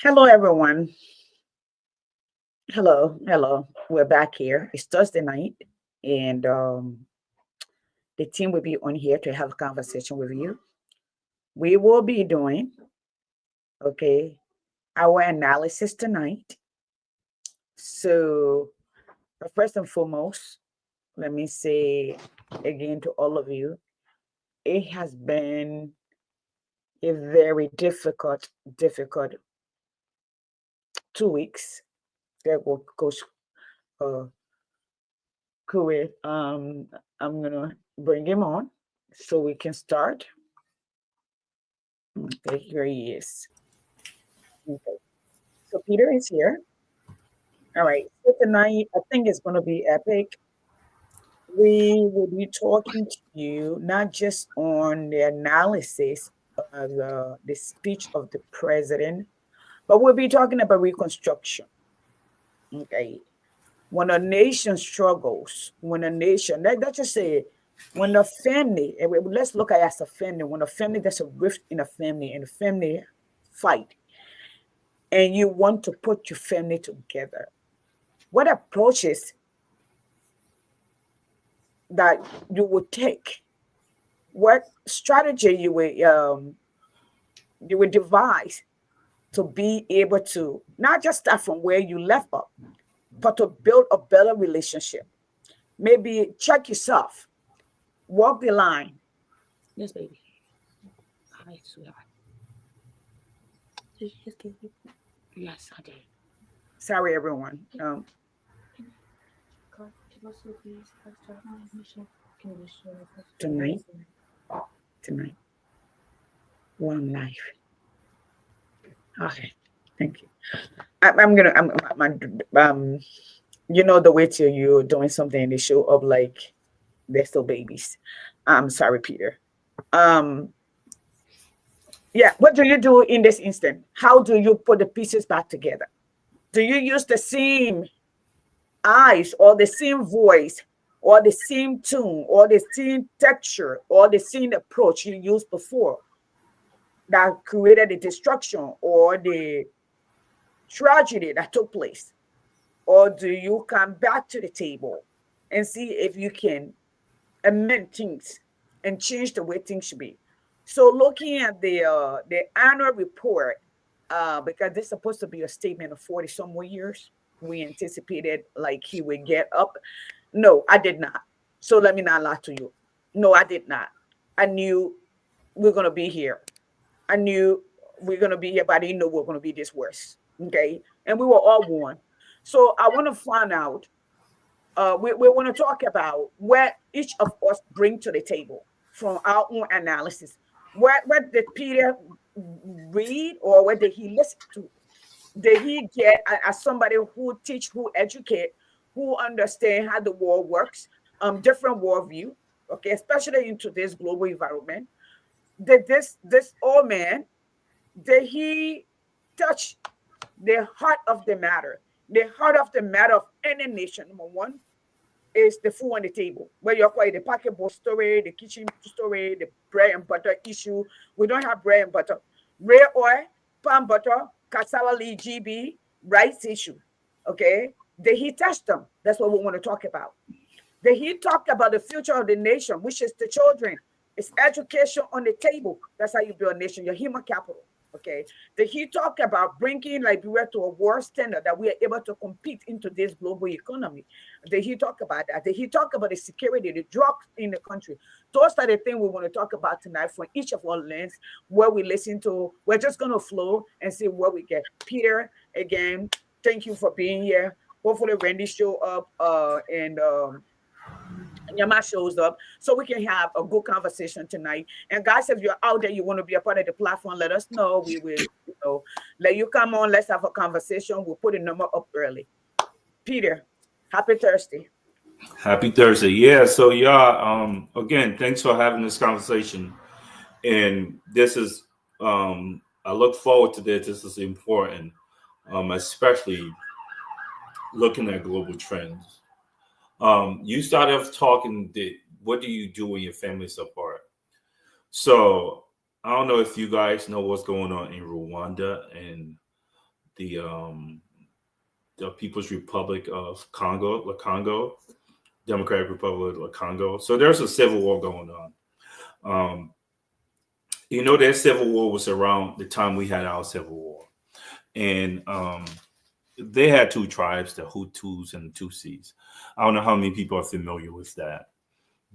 Hello, everyone. Hello. We're back here. It's Thursday night, and the team will be on here to have a conversation with you. We will be doing, okay, our analysis tonight. So, first and foremost, let me say again to all of you, it has been a very difficult 2 weeks that will Coach uh, Kuwait. I'm gonna bring him on so we can start. Okay, here he is. Okay. So Peter is here. All right. So tonight, I think it's going to be epic. We will be talking to you not just on the analysis of the speech of the president, but we'll be talking about reconstruction. Okay. When a nation struggles, when a nation, let's just say, when a family, let's look at it as a family, when a family, there's a rift in a family and a family fight, and you want to put your family together, what approaches that you would take, what strategy you would devise to be able to not just start from where you left off, but to build a better relationship. Maybe check yourself, walk the line. Yes, baby. Hi, sweetheart. Did you just give me? Yes, I did. Sorry, everyone. Tonight, tonight, one life. Okay, thank you. I'm gonna. You know the way till you're doing something and they show up like they're still babies. I'm sorry, Peter. Um, yeah. What do you do in this instant? How do you put the pieces back together? Do you use the same eyes or the same voice or the same tune or the same texture or the same approach you used before that created the destruction or the tragedy that took place? Or do you come back to the table and see if you can amend things and change the way things should be? So looking at the annual report, because this is supposed to be a statement of 40 some more years, we anticipated like he would get up. No, I did not. So let me not lie to you. No, I did not. I knew we're gonna be here. I knew we're gonna be here, but I didn't know we're gonna be this worse. Okay. And we were all warned. So I want to find out, we want to talk about what each of us bring to the table from our own analysis. What did Peter read or what did he listen to? Did he get as somebody who teach, who educate, who understand how the world works, different worldview, okay, especially in today's global environment? Did this old man, did he touch the heart of the matter? The heart of the matter of any nation, number one, is the food on the table. Where you're quite the pocketbook story, the kitchen story, the bread and butter issue. We don't have bread and butter. Red oil, palm butter, cassava leaf, GB, rice issue. Okay? Did he touch them? That's what we want to talk about. Did he talk about the future of the nation, which is the children? It's education on the table. That's how you build a nation, your human capital. Okay. Did he talk about bringing Liberia to a world standard that we are able to compete in today's global economy? Did he talk about that? Did he talk about the security, the drugs in the country? Those are the things we want to talk about tonight from each of our lens, where we listen to. We're just going to flow and see where we get. Peter, again, thank you for being here. Hopefully Randy show up and Yama shows up so we can have a good conversation tonight. And guys, if you're out there, you want to be a part of the platform, let us know. We will, let you come on. Let's have a conversation. We'll put a number up early. Peter, Happy Thursday. Happy Thursday. Yeah. So again, thanks for having this conversation. And this is I look forward to this. This is important, especially looking at global trends. You started off talking that what do you do when your family's apart? So I don't know if you guys know what's going on in Rwanda and the um the People's Republic of Congo, the Congo, Democratic Republic of Congo. So there's a civil war going on. Um, that civil war was around the time we had our civil war, and they had two tribes, the Hutus and the Tutsis. I don't know how many people are familiar with that,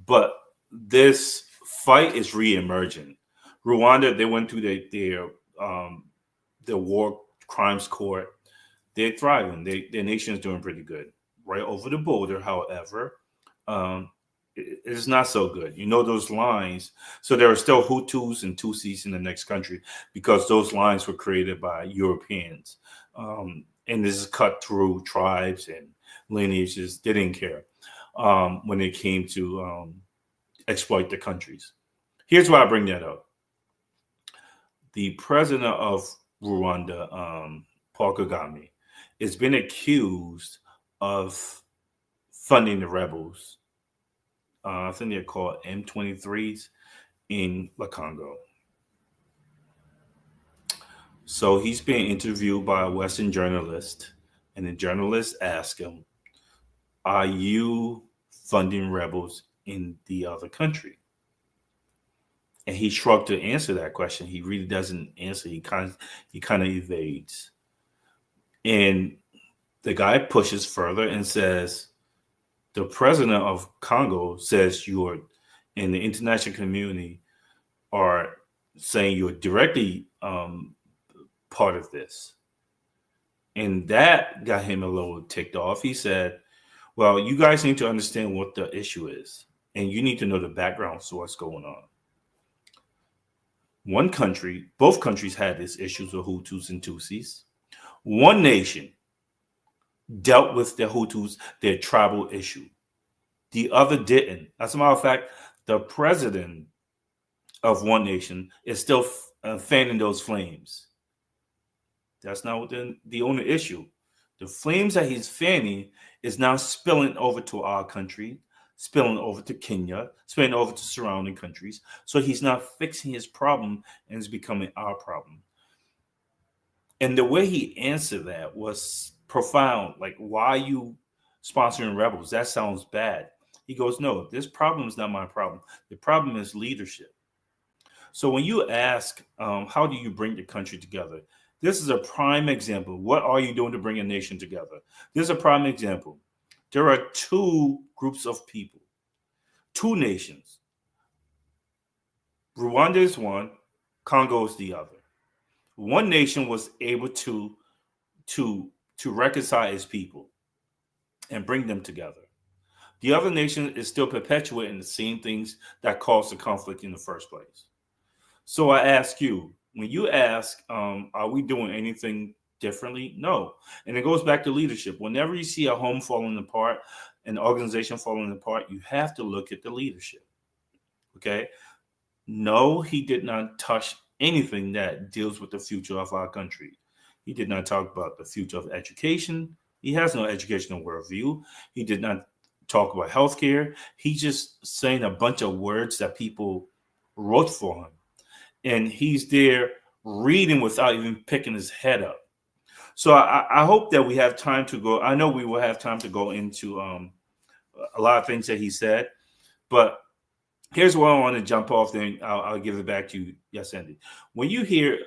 but this fight is re-emerging. Rwanda, they went through um, their war crimes court. They're thriving. Their nation is doing pretty good. Right over the border, however, um, it's not so good. You know those lines. So there are still Hutus and Tutsis in the next country because those lines were created by Europeans. And this is cut through tribes and lineages. They didn't care when it came to exploit the countries. Here's why I bring that up. The president of Rwanda, Paul Kagame, has been accused of funding the rebels. I think they're called M23s in the Congo. So he's being interviewed by a Western journalist, and the journalist asked him, "Are you funding rebels in the other country?" And he shrugged to answer that question. He really doesn't answer. He kind of evades. And the guy pushes further and says, "The president of Congo says you're in the international community are saying you're directly part of this." And that got him a little ticked off. He said, "Well, you guys need to understand what the issue is, and you need to know the background to what's going on." One country, both countries had these issues with Hutus and Tutsis. One nation dealt with the Hutus, their tribal issue. The other didn't. As a matter of fact, the president of one nation is still fanning those flames. That's not the only issue. The flames that he's fanning is now spilling over to our country, spilling over to Kenya, spilling over to surrounding countries. So he's not fixing his problem and it's becoming our problem. And the way he answered that was profound. Like, why are you sponsoring rebels? That sounds bad. He goes, "No, this problem is not my problem. The problem is leadership." So when you ask, how do you bring the country together? This is a prime example. What are you doing to bring a nation together? This is a prime example. There are two groups of people, two nations. Rwanda is one, Congo is the other. One nation was able to reconcile its people and bring them together. The other nation is still perpetuating the same things that caused the conflict in the first place. So I ask you, when you ask, are we doing anything differently? No. And it goes back to leadership. Whenever you see a home falling apart, an organization falling apart, you have to look at the leadership. Okay. No, he did not touch anything that deals with the future of our country. He did not talk about the future of education. He has no educational worldview. He did not talk about healthcare. He's just saying a bunch of words that people wrote for him. And he's there reading without even picking his head up. So I hope that we have time to go. I know we will have time to go into a lot of things that he said, but here's where I want to jump off. Then I'll give it back to you, yes, Andy. When you hear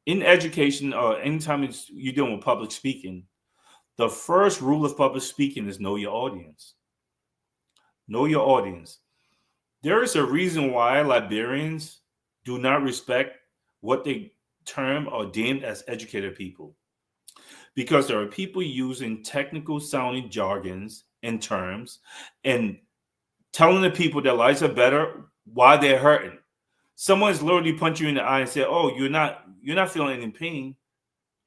in education or anytime you're doing with public speaking, the first rule of public speaking is know your audience. Know your audience. There is a reason why Liberians do not respect what they term or deem as educated people. Because there are people using technical sounding jargons and terms and telling the people their lives are better while they're hurting. Someone's literally punch you in the eye and say, "Oh, you're not feeling any pain."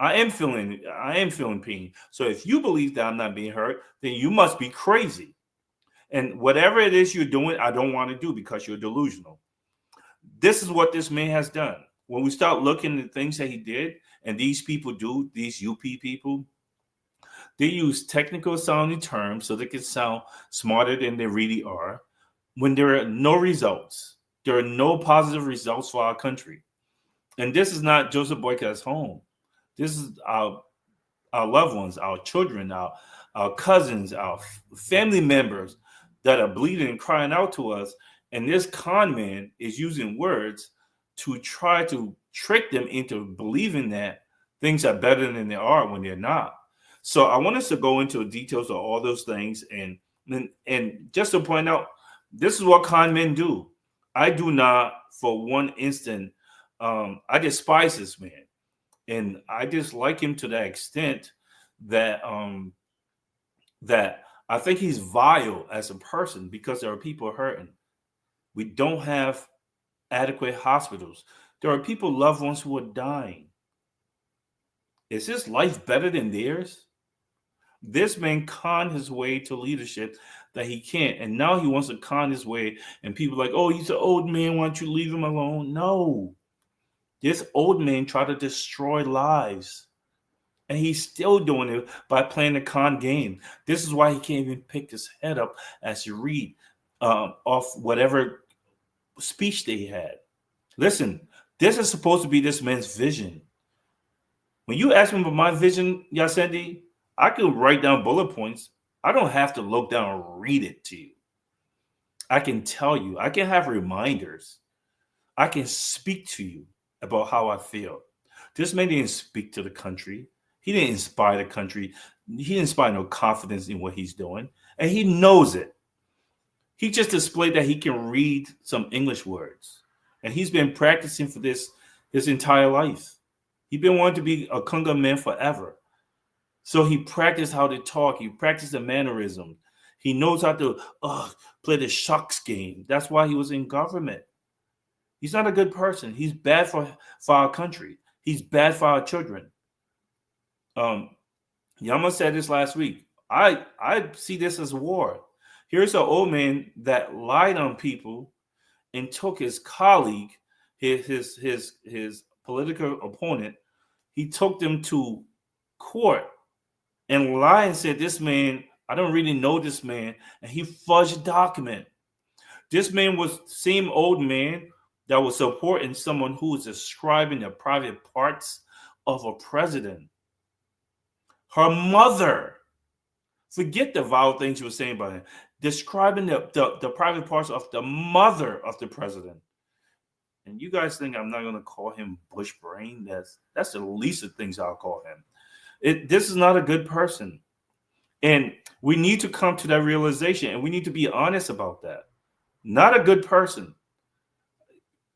I am feeling pain. So if you believe that I'm not being hurt, then you must be crazy. And whatever it is you're doing, I don't want to do because you're delusional. This is what this man has done. When we start looking at things that he did, and these people do, these UP people, they use technical sounding terms so they can sound smarter than they really are. When there are no results, there are no positive results for our country. And this is not Joseph Boyka's home. This is our loved ones, our children, our cousins, our family members that are bleeding and crying out to us. And this con man is using words to try to trick them into believing that things are better than they are when they're not. So I want us to go into the details of all those things, and just to point out, this is what con men do. I do not, for one instant, I despise this man, and I dislike him to that extent that that I think he's vile as a person because there are people hurting. We don't have adequate hospitals. There are people, loved ones, who are dying. Is his life better than theirs? This man conned his way to leadership that he can't, and now he wants to con his way. And people are like, "Oh, he's an old man. Why don't you leave him alone?" No, this old man tried to destroy lives. And he's still doing it by playing the con game. This is why he can't even pick his head up as you read off whatever speech they had. Listen, this is supposed to be this man's vision. When you ask me about my vision, Yasendi, I can write down bullet points. I don't have to look down and read it to you. I can tell you. I can have reminders. I can speak to you about how I feel. This man didn't speak to the country. He didn't inspire the country. He didn't inspire no confidence in what he's doing. And he knows it. He just displayed that he can read some English words. And he's been practicing for this his entire life. He's been wanting to be a Kunga man forever. So he practiced how to talk. He practiced the mannerism. He knows how to play the shucks game. That's why he was in government. He's not a good person. He's bad for our country. He's bad for our children. Yama said this last week. I see this as war. Here's an old man that lied on people and took his colleague, his political opponent. He took them to court and lied and said, "This man, I don't really know this man," and he fudged a document. This man was the same old man that was supporting someone who was describing the private parts of a president. Her mother. Forget the vile things she was saying about him. Describing the private parts of the mother of the president. And you guys think I'm not going to call him Bush brain? That's the least of things I'll call him. This is not a good person. And we need to come to that realization, and we need to be honest about that. Not a good person.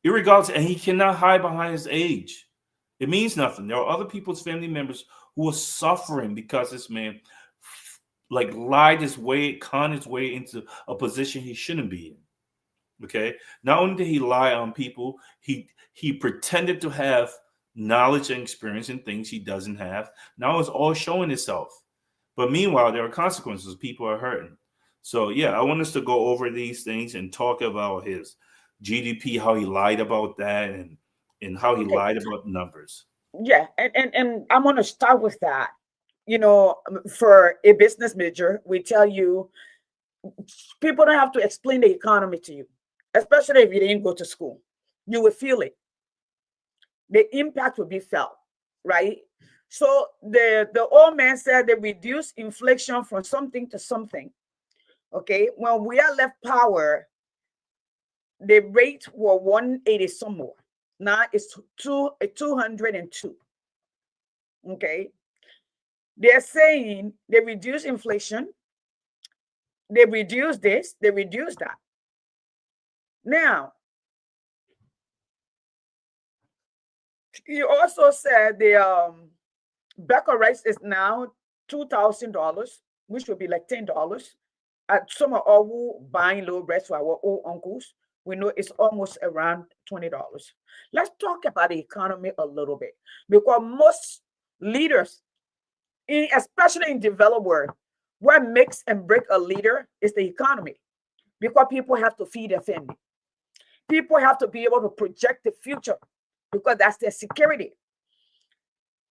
Irregardless, and he cannot hide behind his age. It means nothing. There are other people's family members who are suffering because this man lied his way, conned his way into a position he shouldn't be in. Okay. Not only did he lie on people, he pretended to have knowledge and experience in things he doesn't have. Now it's all showing itself. But meanwhile, there are consequences. People are hurting. So yeah, I want us to go over these things and talk about his GDP, how he lied about that, and how he Okay. lied about numbers. Yeah, and I'm gonna start with that. For a business major, we tell you people don't have to explain the economy to you, especially if you didn't go to school. You will feel it. The impact will be felt, right? So the old man said they reduce inflation from something to something. Okay, when we are left power, the rate were 180 some more. Now it's 202. Okay, they're saying they reduce inflation, they reduce this, they reduce that. Now, you also said the bag of rice is now $2,000, which would be like $10. Some of our who buying low rice for our old uncles, we know it's almost around $20. Let's talk about the economy a little bit because most leaders, especially in developed world, what makes and break a leader is the economy, because people have to feed their family. People have to be able to project the future because that's their security.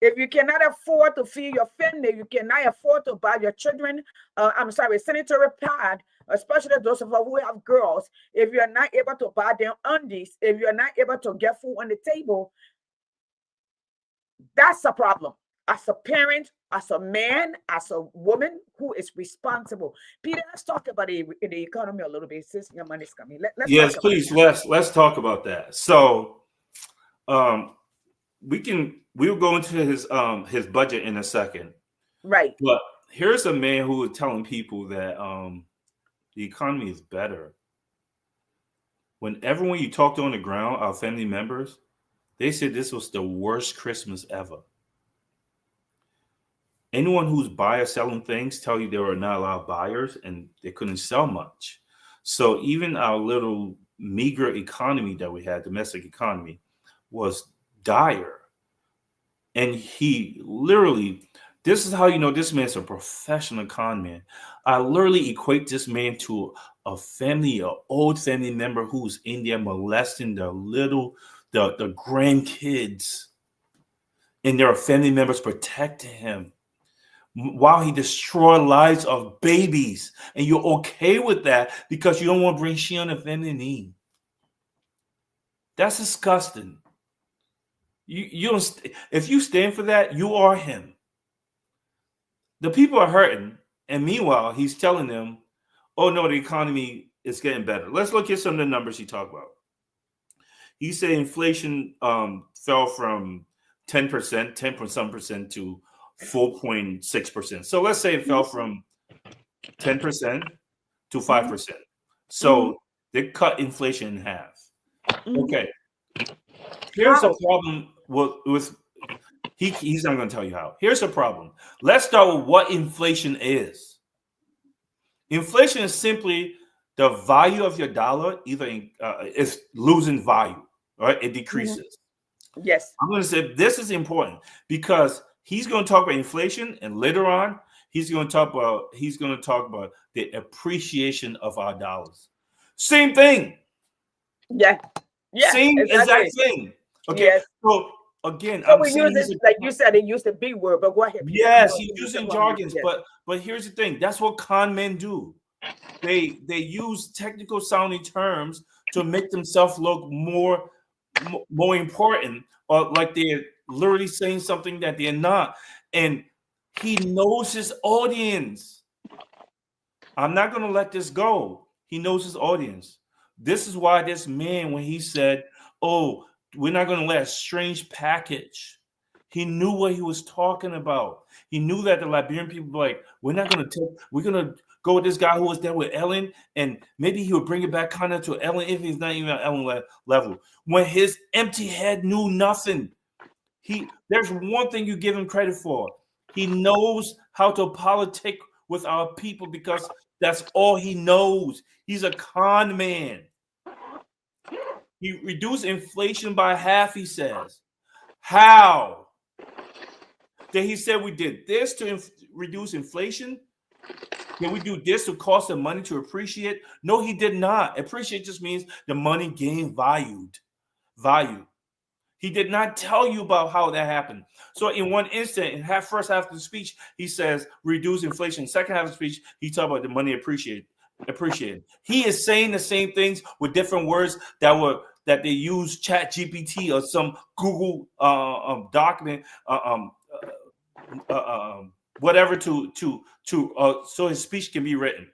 If you cannot afford to feed your family, you cannot afford to buy your children, I'm sorry, sanitary pad, especially those of us who have girls. If you're not able to buy them undies, if you're not able to get food on the table, that's a problem. As a parent, as a man, as a woman who is responsible. Peter, let's talk about the economy a little bit since your money's coming. Let's talk Yes, about please. that. Let's talk about that. So, um, we'll go into his budget in a second. Right. But here's a man who is telling people that the economy is better. When everyone you talked to on the ground, our family members, they said this was the worst Christmas ever. Anyone who's buyer selling things tell you there were not a lot of buyers and they couldn't sell much. So even our little meager economy that we had, domestic economy, was dire. And he literally, this is how you know this man's a professional con man. I literally equate this man to a family, an old family member who's in there molesting the grandkids, and there are family members protecting him while he destroy lives of babies, and you're okay with that because you don't want to bring shit on the family knee. That's disgusting. You don't. If you stand for that, you are him. The people are hurting, and meanwhile, he's telling them, "Oh no, the economy is getting better." Let's look at some of the numbers he talked about. He said inflation fell from 10%, 10 point some percent to 4.6%. So let's say it fell from 10% to Mm-hmm. 5%. Mm-hmm. So they cut inflation in half. Mm-hmm. Okay, here's a How? problem with he's not going to tell you how. Here's a problem. Let's start with what inflation is. Inflation is simply the value of your dollar either is losing value, right? It Mm-hmm. decreases. Yes. I'm going to say this is important because he's going to talk about inflation, and later on he's going to talk about the appreciation of our dollars. Same thing, Yeah. Yeah. same exact Exactly. thing. Okay, Yes. so again, So I'm we saying use it like you said. They used a big word, but go ahead, Peter. I'm yes, going he's to say using what I'm using. jargons, Yes. but here's the thing: that's what con men do. They use technical sounding terms to make themselves look more important, or like they're literally saying something that they're not. And he knows his audience. I'm not going to let this go. He knows his audience. This is why this man, when he said, "Oh, we're not going to let a strange package," he knew what he was talking about. He knew that the Liberian people were like, we're going to go with this guy who was there with Ellen, and maybe he would bring it back kind of to Ellen if he's not even at Ellen level. When his empty head knew nothing, there's one thing you give him credit for. He knows how to politic with our people because that's all he knows. He's a con man. He reduced inflation by half, he says. How? Then he said we did this to reduce inflation. Can we do this to cost the money to appreciate? No, he did not. Appreciate just means the money gained value. He did not tell you about how that happened. So in one instant, in first half of the speech, he says reduce inflation. Second half of the speech, he talked about the money appreciated. He is saying the same things with different words that they use Chat GPT or some Google document, whatever so his speech can be written.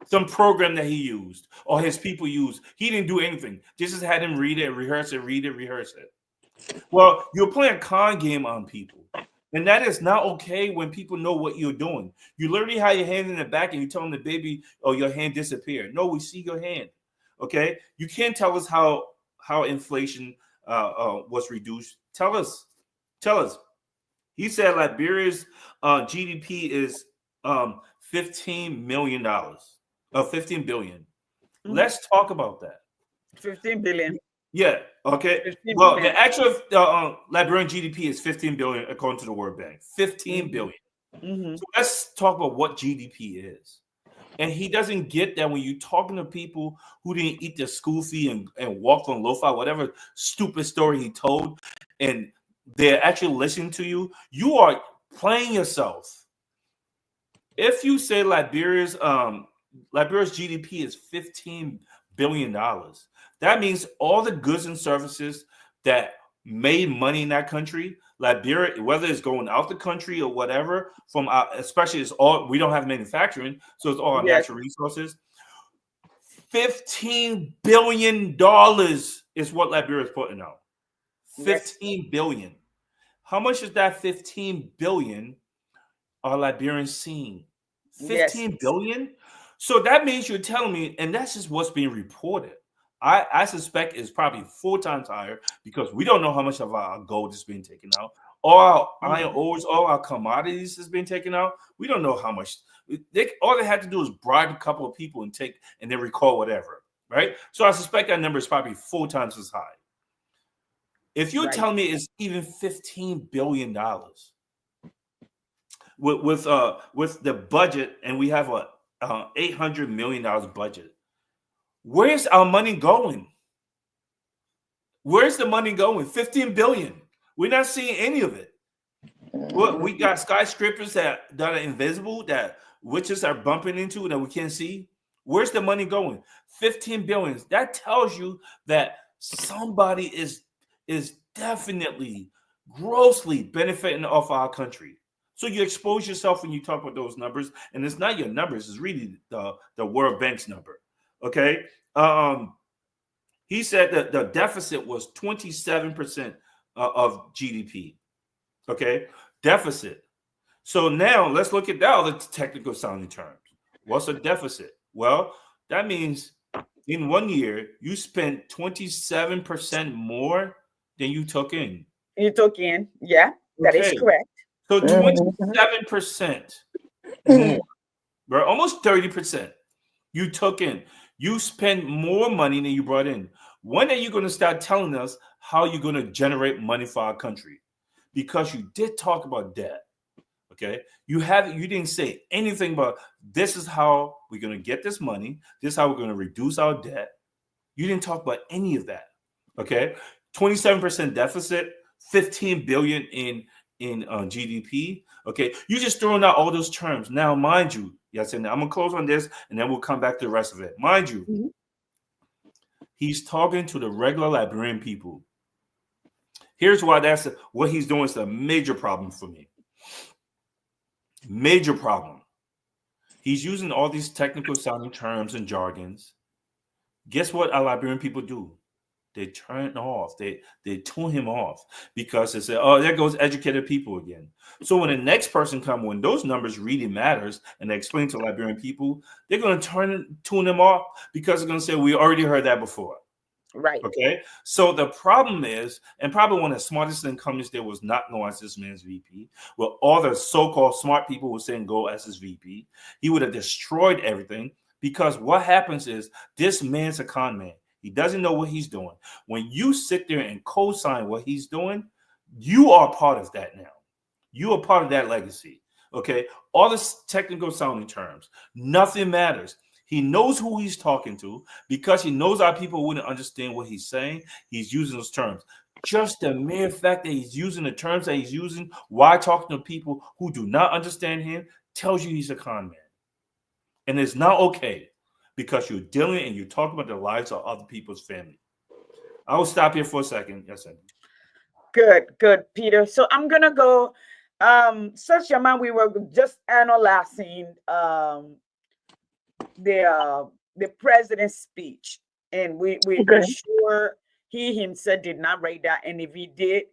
Some program that he used or his people used. He didn't do anything. Just had him read it, rehearse it, read it, rehearse it. Well, you're playing a con game on people. And that is not okay when people know what you're doing. You literally have your hand in the back and you tell them the baby, oh, your hand disappeared. No, we see your hand. Okay? You can't tell us how inflation was reduced. Tell us. He said Liberia's GDP is $15 million, 15 billion. Mm-hmm. Let's talk about that. 15 billion. Yeah. Okay. 15 Well, the billion. actual Liberian GDP is 15 billion according to the World Bank. 15 Mm-hmm. billion. Mm-hmm. So let's talk about what GDP is. And he doesn't get that when you're talking to people who didn't eat their school fee and walked on lo-fi, whatever stupid story he told, and they're actually listening to you, you are playing yourself. If you say Liberia's GDP is $15 billion, that means all the goods and services that made money in that country, Liberia, whether it's going out the country or whatever, from especially it's all we don't have manufacturing, so it's all our Yes. natural resources. $15 billion is what Liberia is putting out. Yes. 15 billion. How much is that 15 billion are Liberians seeing? Yes. 15 billion? So that means you're telling me, and that's just what's being reported. I suspect it's probably 4 times higher because we don't know how much of our gold is being taken out. All our iron Mm-hmm. ores, all our commodities is being taken out. We don't know how much. All they had to do is bribe a couple of people and then record whatever, right? So I suspect that number is probably 4 times as high. If you're Right. telling me it's even $15 billion, with the budget, and we have a $800 million budget. Where's our money going? Where's the money going? 15 billion. We're not seeing any of it. Well, we got skyscrapers that are invisible that witches are bumping into that we can't see. Where's the money going? 15 billion. That tells you that somebody is definitely grossly benefiting off our country. So you expose yourself when you talk about those numbers, and it's not your numbers; it's really the World Bank's number. Okay, um, he said that the deficit was 27% of GDP. Okay, deficit. So now let's look at the other technical sounding terms. What's a deficit? Well, that means in one year you spent 27% more than you took in. You took in. Yeah, that is Okay. correct. So Mhm. 27% more, bro, almost 30% you took in. You spend more money than you brought in. When are you going to start telling us how you're going to generate money for our country? Because you did talk about debt. Okay. You didn't say anything about this is how we're going to get this money. This is how we're going to reduce our debt. You didn't talk about any of that. Okay. 27% deficit, 15 billion in GDP. Okay. You just throwing out all those terms. Now, mind you, yes, and I'm gonna close on this and then we'll come back to the rest of it. Mind you, Mhm. he's talking to the regular Liberian people. Here's why what he's doing is a major problem for me. Major problem. He's using all these technical sounding terms and jargons. Guess what our Liberian people do? They turn off. They tune him off because they say, "Oh, there goes educated people again." So when the next person comes, when those numbers really matters, and they explain to Liberian people, they're going to tune them off because they're going to say, "We already heard that before." Right. Okay, so the problem is, and probably one of the smartest incumbents there was not going as this man's VP. Well, all the so-called smart people were saying go as his VP. He would have destroyed everything because what happens is this man's a con man. He doesn't know what he's doing. When you sit there and co-sign what he's doing, you are part of that now. You are part of that legacy. Okay, all this technical sounding terms, nothing matters. He knows who he's talking to because he knows our people wouldn't understand what he's saying. He's using those terms. Just the mere fact that he's using the terms that he's using while talking to people who do not understand him tells you he's a con man. And it's not okay because you're dealing and you're talking about the lives of other people's family. I will stop here for a second. Yes, Andy. Good, good, Peter. So I'm gonna go. Such a man, we were just analyzing the president's speech, and we're Okay. sure he himself did not write that, and if he did,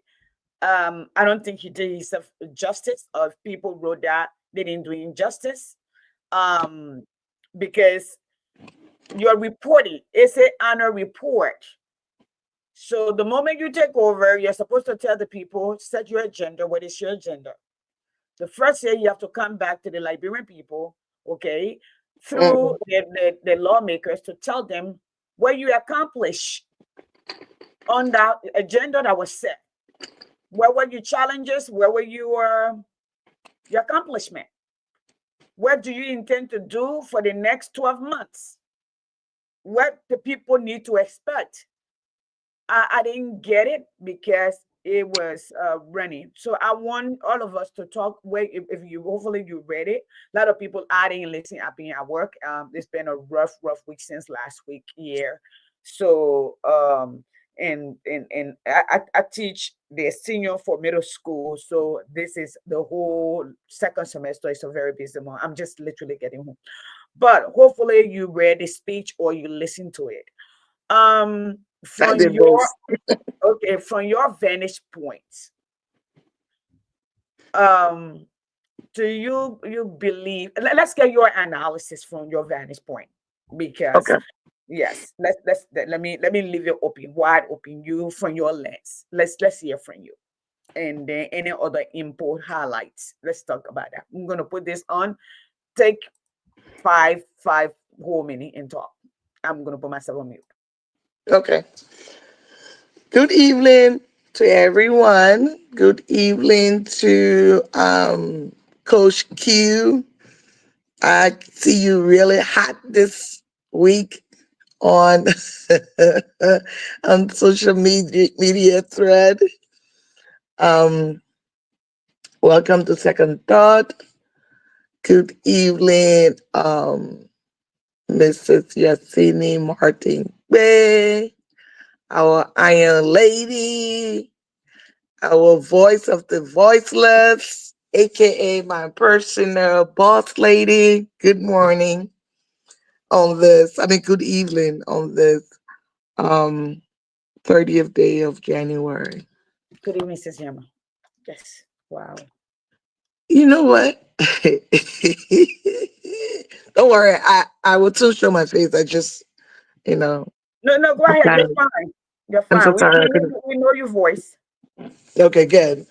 I don't think he did himself justice. Or if people wrote that, they didn't do him justice. Um, because you're reporting, it's an honor report. So the moment you take over, you're supposed to tell the people, set your agenda. What is your agenda? The first year you have to come back to the Liberian people, okay, through Mhm. the lawmakers to tell them what you accomplish. on that agenda that was set? Where were your challenges? Where were your accomplishment? What do you intend to do for the next 12 months? What the people need to expect? I didn't get it because it was running. So I want all of us to talk. Wait, if you hopefully you read it. A lot of people adding and listening. I've been at work. It's been a rough week since last week here. So and I teach the senior for middle school. So this is the whole second semester. It's a very busy month. I'm just literally getting home. But hopefully you read the speech or you listen to it. I From did your both. okay, from your vantage point, um, do you believe? Let's get your analysis from your vantage point, because Okay. yes, let me leave it open, wide open. You from your lens. Let's hear from you, and then any other input highlights. Let's talk about that. I'm gonna put this on. Take five whole minute and talk. I'm gonna put myself on mute. Okay. Good evening to everyone. Good evening to Coach Q. I see you really hot this week on on social media thread. Um, welcome to Second Thought. Good evening, Mrs. Yassini Martin Bay, our Iron Lady, our voice of the voiceless, aka my personal boss lady. Good morning on this. I mean, good evening on this um 30th day of January. Good evening, Sis Yama. Yes. Wow. You know what? Don't worry, I will still show my face. I just, you know, No, no, go I'm ahead. You're tired. fine. You're I'm so fine. We tired. we I know, couldn't. we know your voice. Okay, good.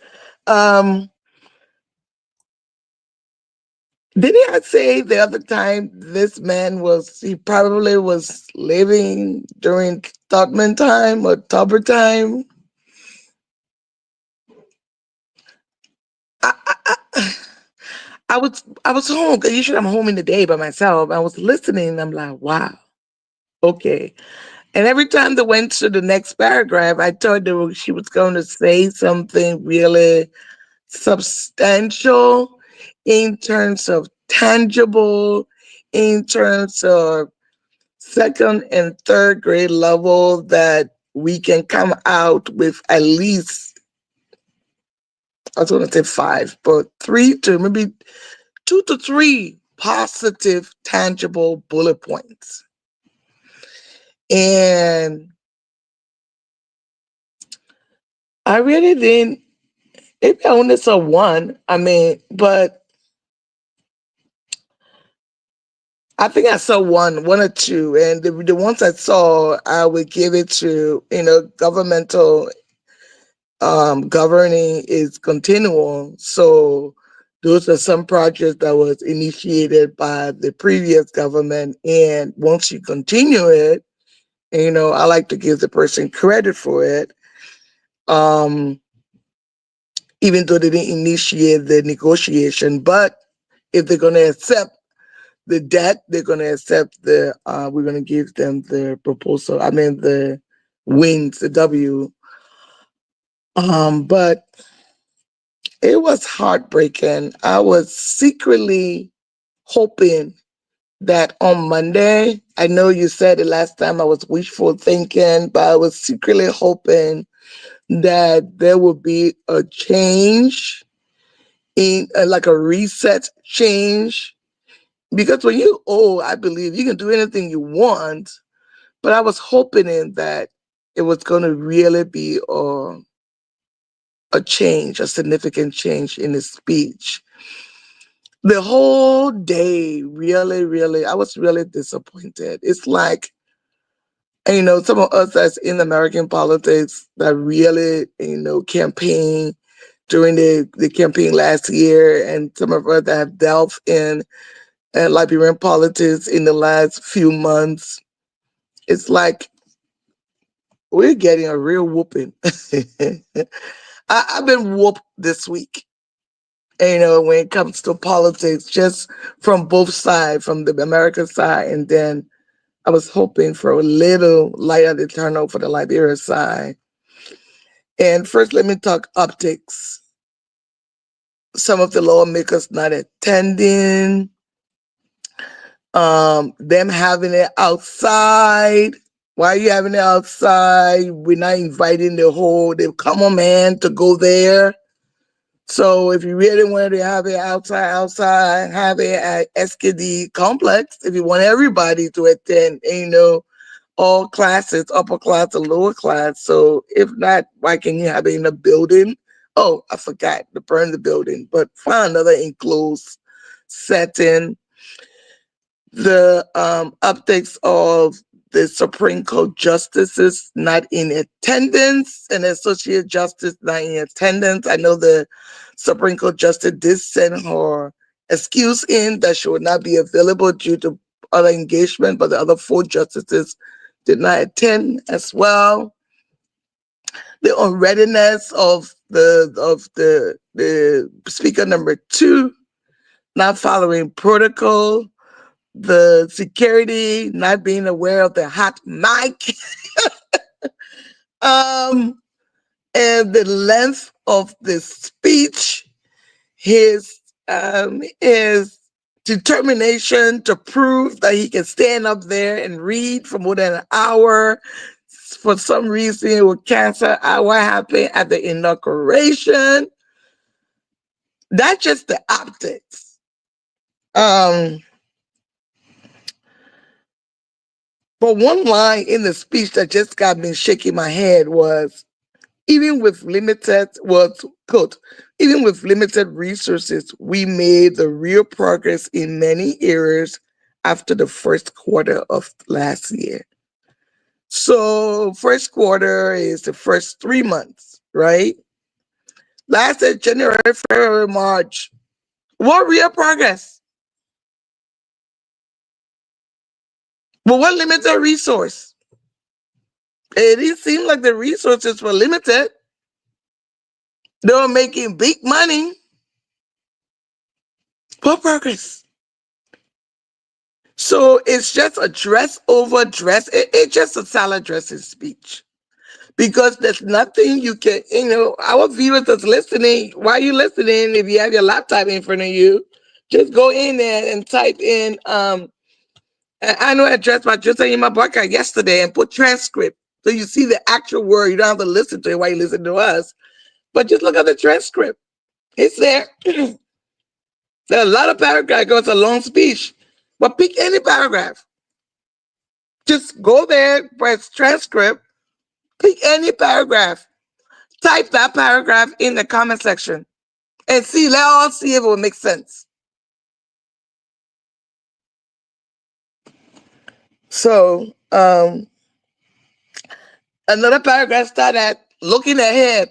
Um, didn't I say the other time this man was, he probably was living during Tubman time or Tubber time? I, I, I, I was home because usually I'm home in the day by myself. I was listening and I'm like, wow, okay. And every time they went to the next paragraph, I thought she was going to say something really substantial in terms of tangible, in terms of second and third grade level that we can come out with at least, I was going to say five, but three to maybe two to three positive, tangible bullet points. And I really didn't, maybe I only saw one. I mean, but I think I saw one or two. And the ones I saw, I would give it to, governmental governing is continual. So those are some projects that was initiated by the previous government. And once you continue it, I like to give the person credit for it. Um, even though they didn't initiate the negotiation, but if they're going to accept the debt, they're going to accept we're going to give them the proposal. I mean, the wins, the W. But it was heartbreaking. I was secretly hoping that on Monday, I know you said the last time I was wishful thinking, but I was secretly hoping that there would be a change in like a reset change. Because when you old, I believe you can do anything you want, but I was hoping in that it was going to really be a change, a significant change in his speech. The whole day, really, really, I was really disappointed. It's like, some of us that's in American politics that really, campaign during the campaign last year, and some of us that have delved in Liberian politics in the last few months. It's like we're getting a real whooping. I've been whooped this week. When it comes to politics, just from both sides, from the American side, and then I was hoping for a little light at the tunnel for the Liberia side. And first, let me talk optics. Some of the lawmakers not attending, them having it outside. Why are you having it outside? We're not inviting the common man to go there. So if you really wanted to have it outside, have it at SKD complex. If you want everybody to attend, all classes, upper class and lower class. So if not, why can you have it in a building? Oh, I forgot to burn the building, but find another enclosed setting. The updates of the Supreme Court justices not in attendance and associate justice not in attendance. I know the Supreme Court justice did send her excuse in that she would not be available due to other engagement, but the other 4 justices did not attend as well. The unreadiness of the speaker number 2 not following protocol, the security not being aware of the hot mic, and the length of the speech, his determination to prove that he can stand up there and read for more than an hour. For some reason, it would cancel out what happened at the inauguration. That's just the optics. But one line in the speech that just got me shaking my head was, even with limited resources, we made the real progress in many areas after the first quarter of last year. So first quarter is the first 3 months, right? Last year, January, February, March. What real progress? But what limited resource? It didn't seem like the resources were limited. They were making big money. What progress? So it's just a dress over dress. It's just a salad dressing speech. Because there's nothing you can, our viewers that's listening, why are you listening? If you have your laptop in front of you, just go in there and type in, I know address by just saying my podcast yesterday and put transcript. So you see the actual word. You don't have to listen to it while you listen to us. But just look at the transcript. It's there. There are a lot of paragraphs. It's a long speech. But pick any paragraph. Just go there, press transcript, pick any paragraph. Type that paragraph in the comment section and let all see if it will make sense. So, another paragraph started at looking ahead.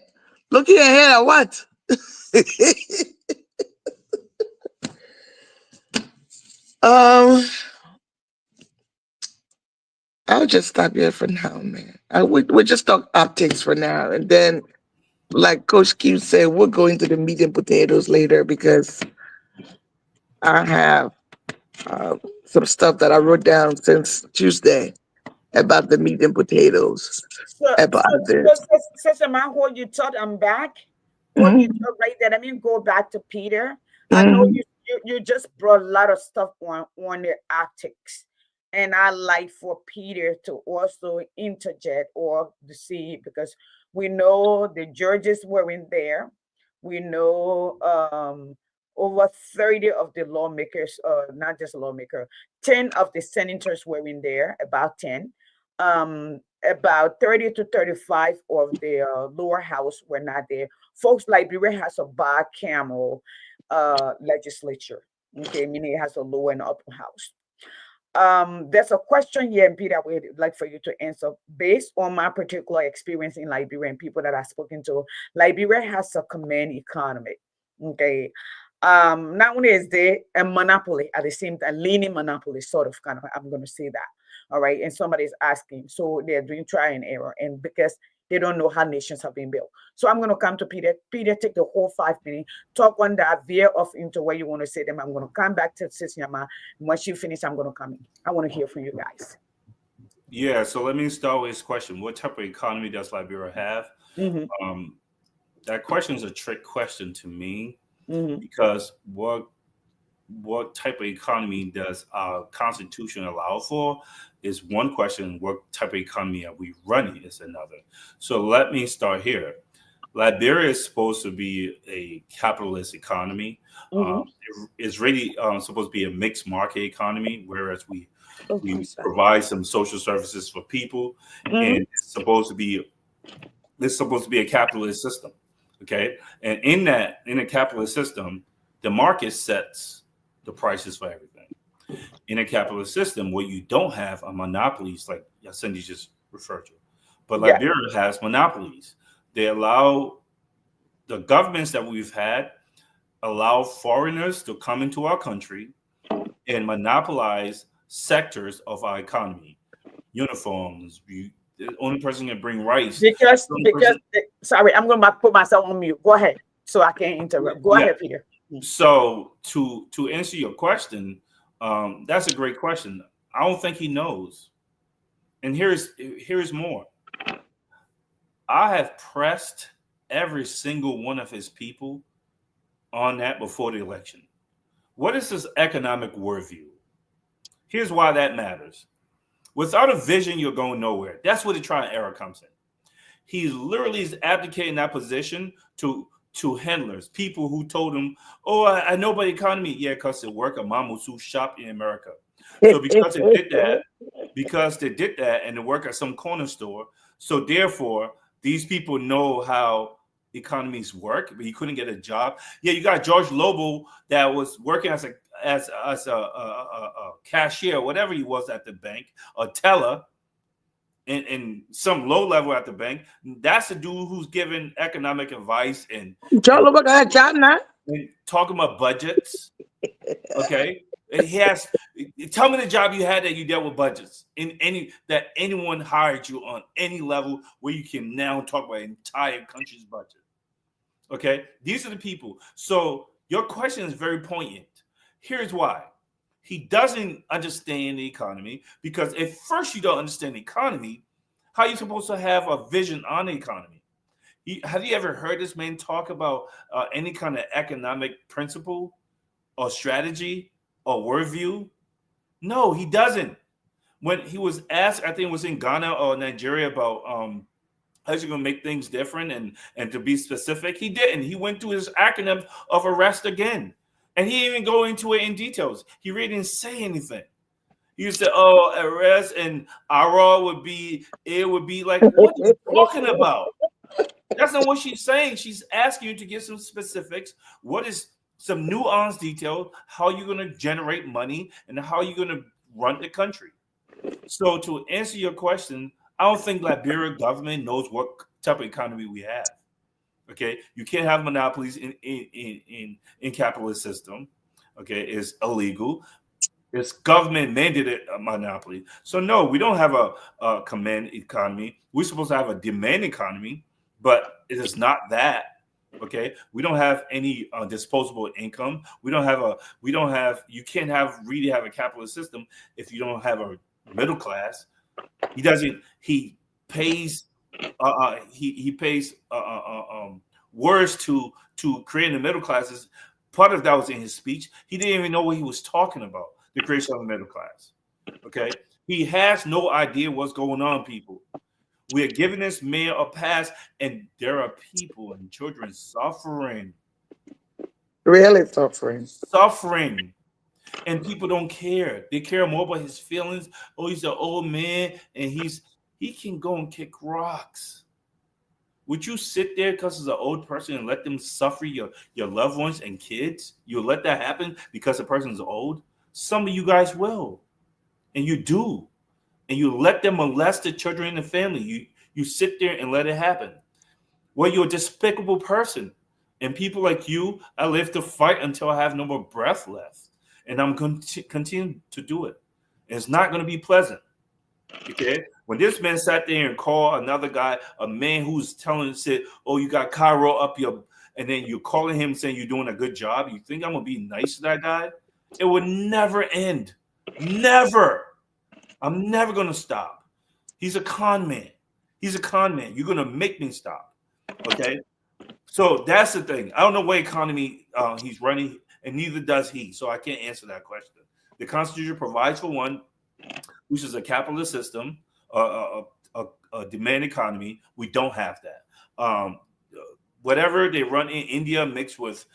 Looking ahead at what? I'll just stop here for now, man. We'll just talk optics for now. And then, like Coach Q said, we'll go into the meat and potatoes later because I have some stuff that I wrote down since Tuesday about the meat and potatoes. So, About this. Sister Man, hold your thought. I'm back. Hold your Mm-hmm. thought right there. Let me go back to Peter. I know Mm-hmm. you just brought a lot of stuff on the optics. And I like for Peter to also interject or to see, because we know the judges were in there. We know over 30 of the lawmakers, not just lawmaker, 10 of the senators were in there, about 10. About 30 to 35 of the lower house were not there. Folks, Liberia has a bicameral legislature. Okay, meaning it has a lower and upper house. There's a question here, and Peter, I would like for you to answer. Based on my particular experience in Liberia and people that I've spoken to, Liberia has a command economy. Okay. Not only is there a monopoly at the same time, leaning monopoly, sort of kind of, I'm going to say that. all right, and somebody's asking. So they're doing try and error, and because they don't know how nations have been built. So I'm going to come to Peter. Peter, take the whole 5 minutes, talk on that, veer off into where you want to say them. I'm going to come back to Sis Yama. Once you finish, I'm going to come in. I want to hear from you guys. Yeah, so let me start with this question. What type of economy does Liberia have? Mm-hmm. Um, that question is a trick question to me Mm-hmm. because what type of economy does our constitution allow for is one question. What type of economy are we running is another. So let me start here. Liberia is supposed to be a capitalist economy. Mm-hmm. It's really supposed to be a mixed market economy, whereas Oh, I'm we sorry. provide some social services for people, Mm-hmm. and it's supposed to be a capitalist system. Okay, and in a capitalist system, the market sets the prices for everything. In a capitalist system, what you don't have are monopolies like Cindy just referred to, but Yeah. Liberia has monopolies. They allow the governments that we've had allow foreigners to come into our country and monopolize sectors of our economy. Uniforms. The only person can bring rice. The only Because person, sorry, I'm going to put myself on mute. Go ahead, so I can't interrupt. Go yeah. ahead, Peter. So to answer your question, that's a great question. I don't think he knows. And here's more. I have pressed every single one of his people on that before the election. What is his economic worldview? Here's why that matters. Without a vision, you're going nowhere. That's where the trial and error comes in. He literally is abdicating that position to handlers, people who told him, "Oh, I know about the economy." Yeah, because they work at Mamusu shop in America. So because they did that, and they work at some corner store, so therefore these people know how economies work. But he couldn't get a job. Yeah, you got George Lobo that was working as a cashier, whatever he was at the bank, a teller in some low level at the bank. That's the dude who's giving economic advice and, Jolo baga jana. and talking about budgets. Okay, and he has. Tell me the job you had that you dealt with budgets in any that anyone hired you on any level where you can now talk about an entire country's budget. Okay, these are the people. So your question is very poignant. Here's why. He doesn't understand the economy because if first you don't understand the economy, how are you supposed to have a vision on the economy? Have you ever heard this man talk about any kind of economic principle or strategy or worldview? No, he doesn't. When he was asked, I think it was in Ghana or Nigeria about how's he going to make things different and to be specific, he didn't. He went through his acronym of arrest again, and he didn't even go into it in details. He really didn't say anything. You said, "Oh, arrest and ARA would be like, what are you talking about?" That's not what she's saying. She's asking you to get some specifics. What is some nuanced detail? How you're going to generate money and how you're going to run the country. So to answer your question, I don't think Liberia government knows what type of economy we have. Okay, you can't have monopolies in capitalist system. Okay, it's illegal. It's government mandated monopoly. So no, we don't have a command economy. We're supposed to have a demand economy, but it is not that. Okay, we don't have any disposable income. We don't have. You can't really have a capitalist system if you don't have a middle class. He doesn't. He pays. He pays words to create the middle classes. Part of that was in his speech. He didn't even know what he was talking about. The creation of the middle class. Okay, he has no idea what's going on, people. We are giving this man a pass, and there are people and children suffering, Really suffering. suffering, and people don't care. They care more about his feelings. Oh, he's an old man, and he can go and kick rocks. Would you sit there because he's an old person and let them suffer your loved ones and kids? You'll let that happen because the person's old? Some of you guys will, and you do, and you let them molest the children in the family. You sit there and let it happen. Well, you're a despicable person, and people like you, I live to fight until I have no more breath left, and I'm going to continue to do it. And it's not going to be pleasant. Okay, when this man sat there and called another guy, a man who's telling said, "Oh, you got Cairo up your," and then you're calling him saying you're doing a good job. You think I'm gonna be nice to that guy? It would never end. Never. I'm never gonna stop. He's a con man. He's a con man. You're gonna make me stop. Okay. So that's the thing. I don't know what economy he's running, and neither does he. So I can't answer that question. The Constitution provides for one, which is a capitalist system, a demand economy. We don't have that. Whatever they run in India mixed with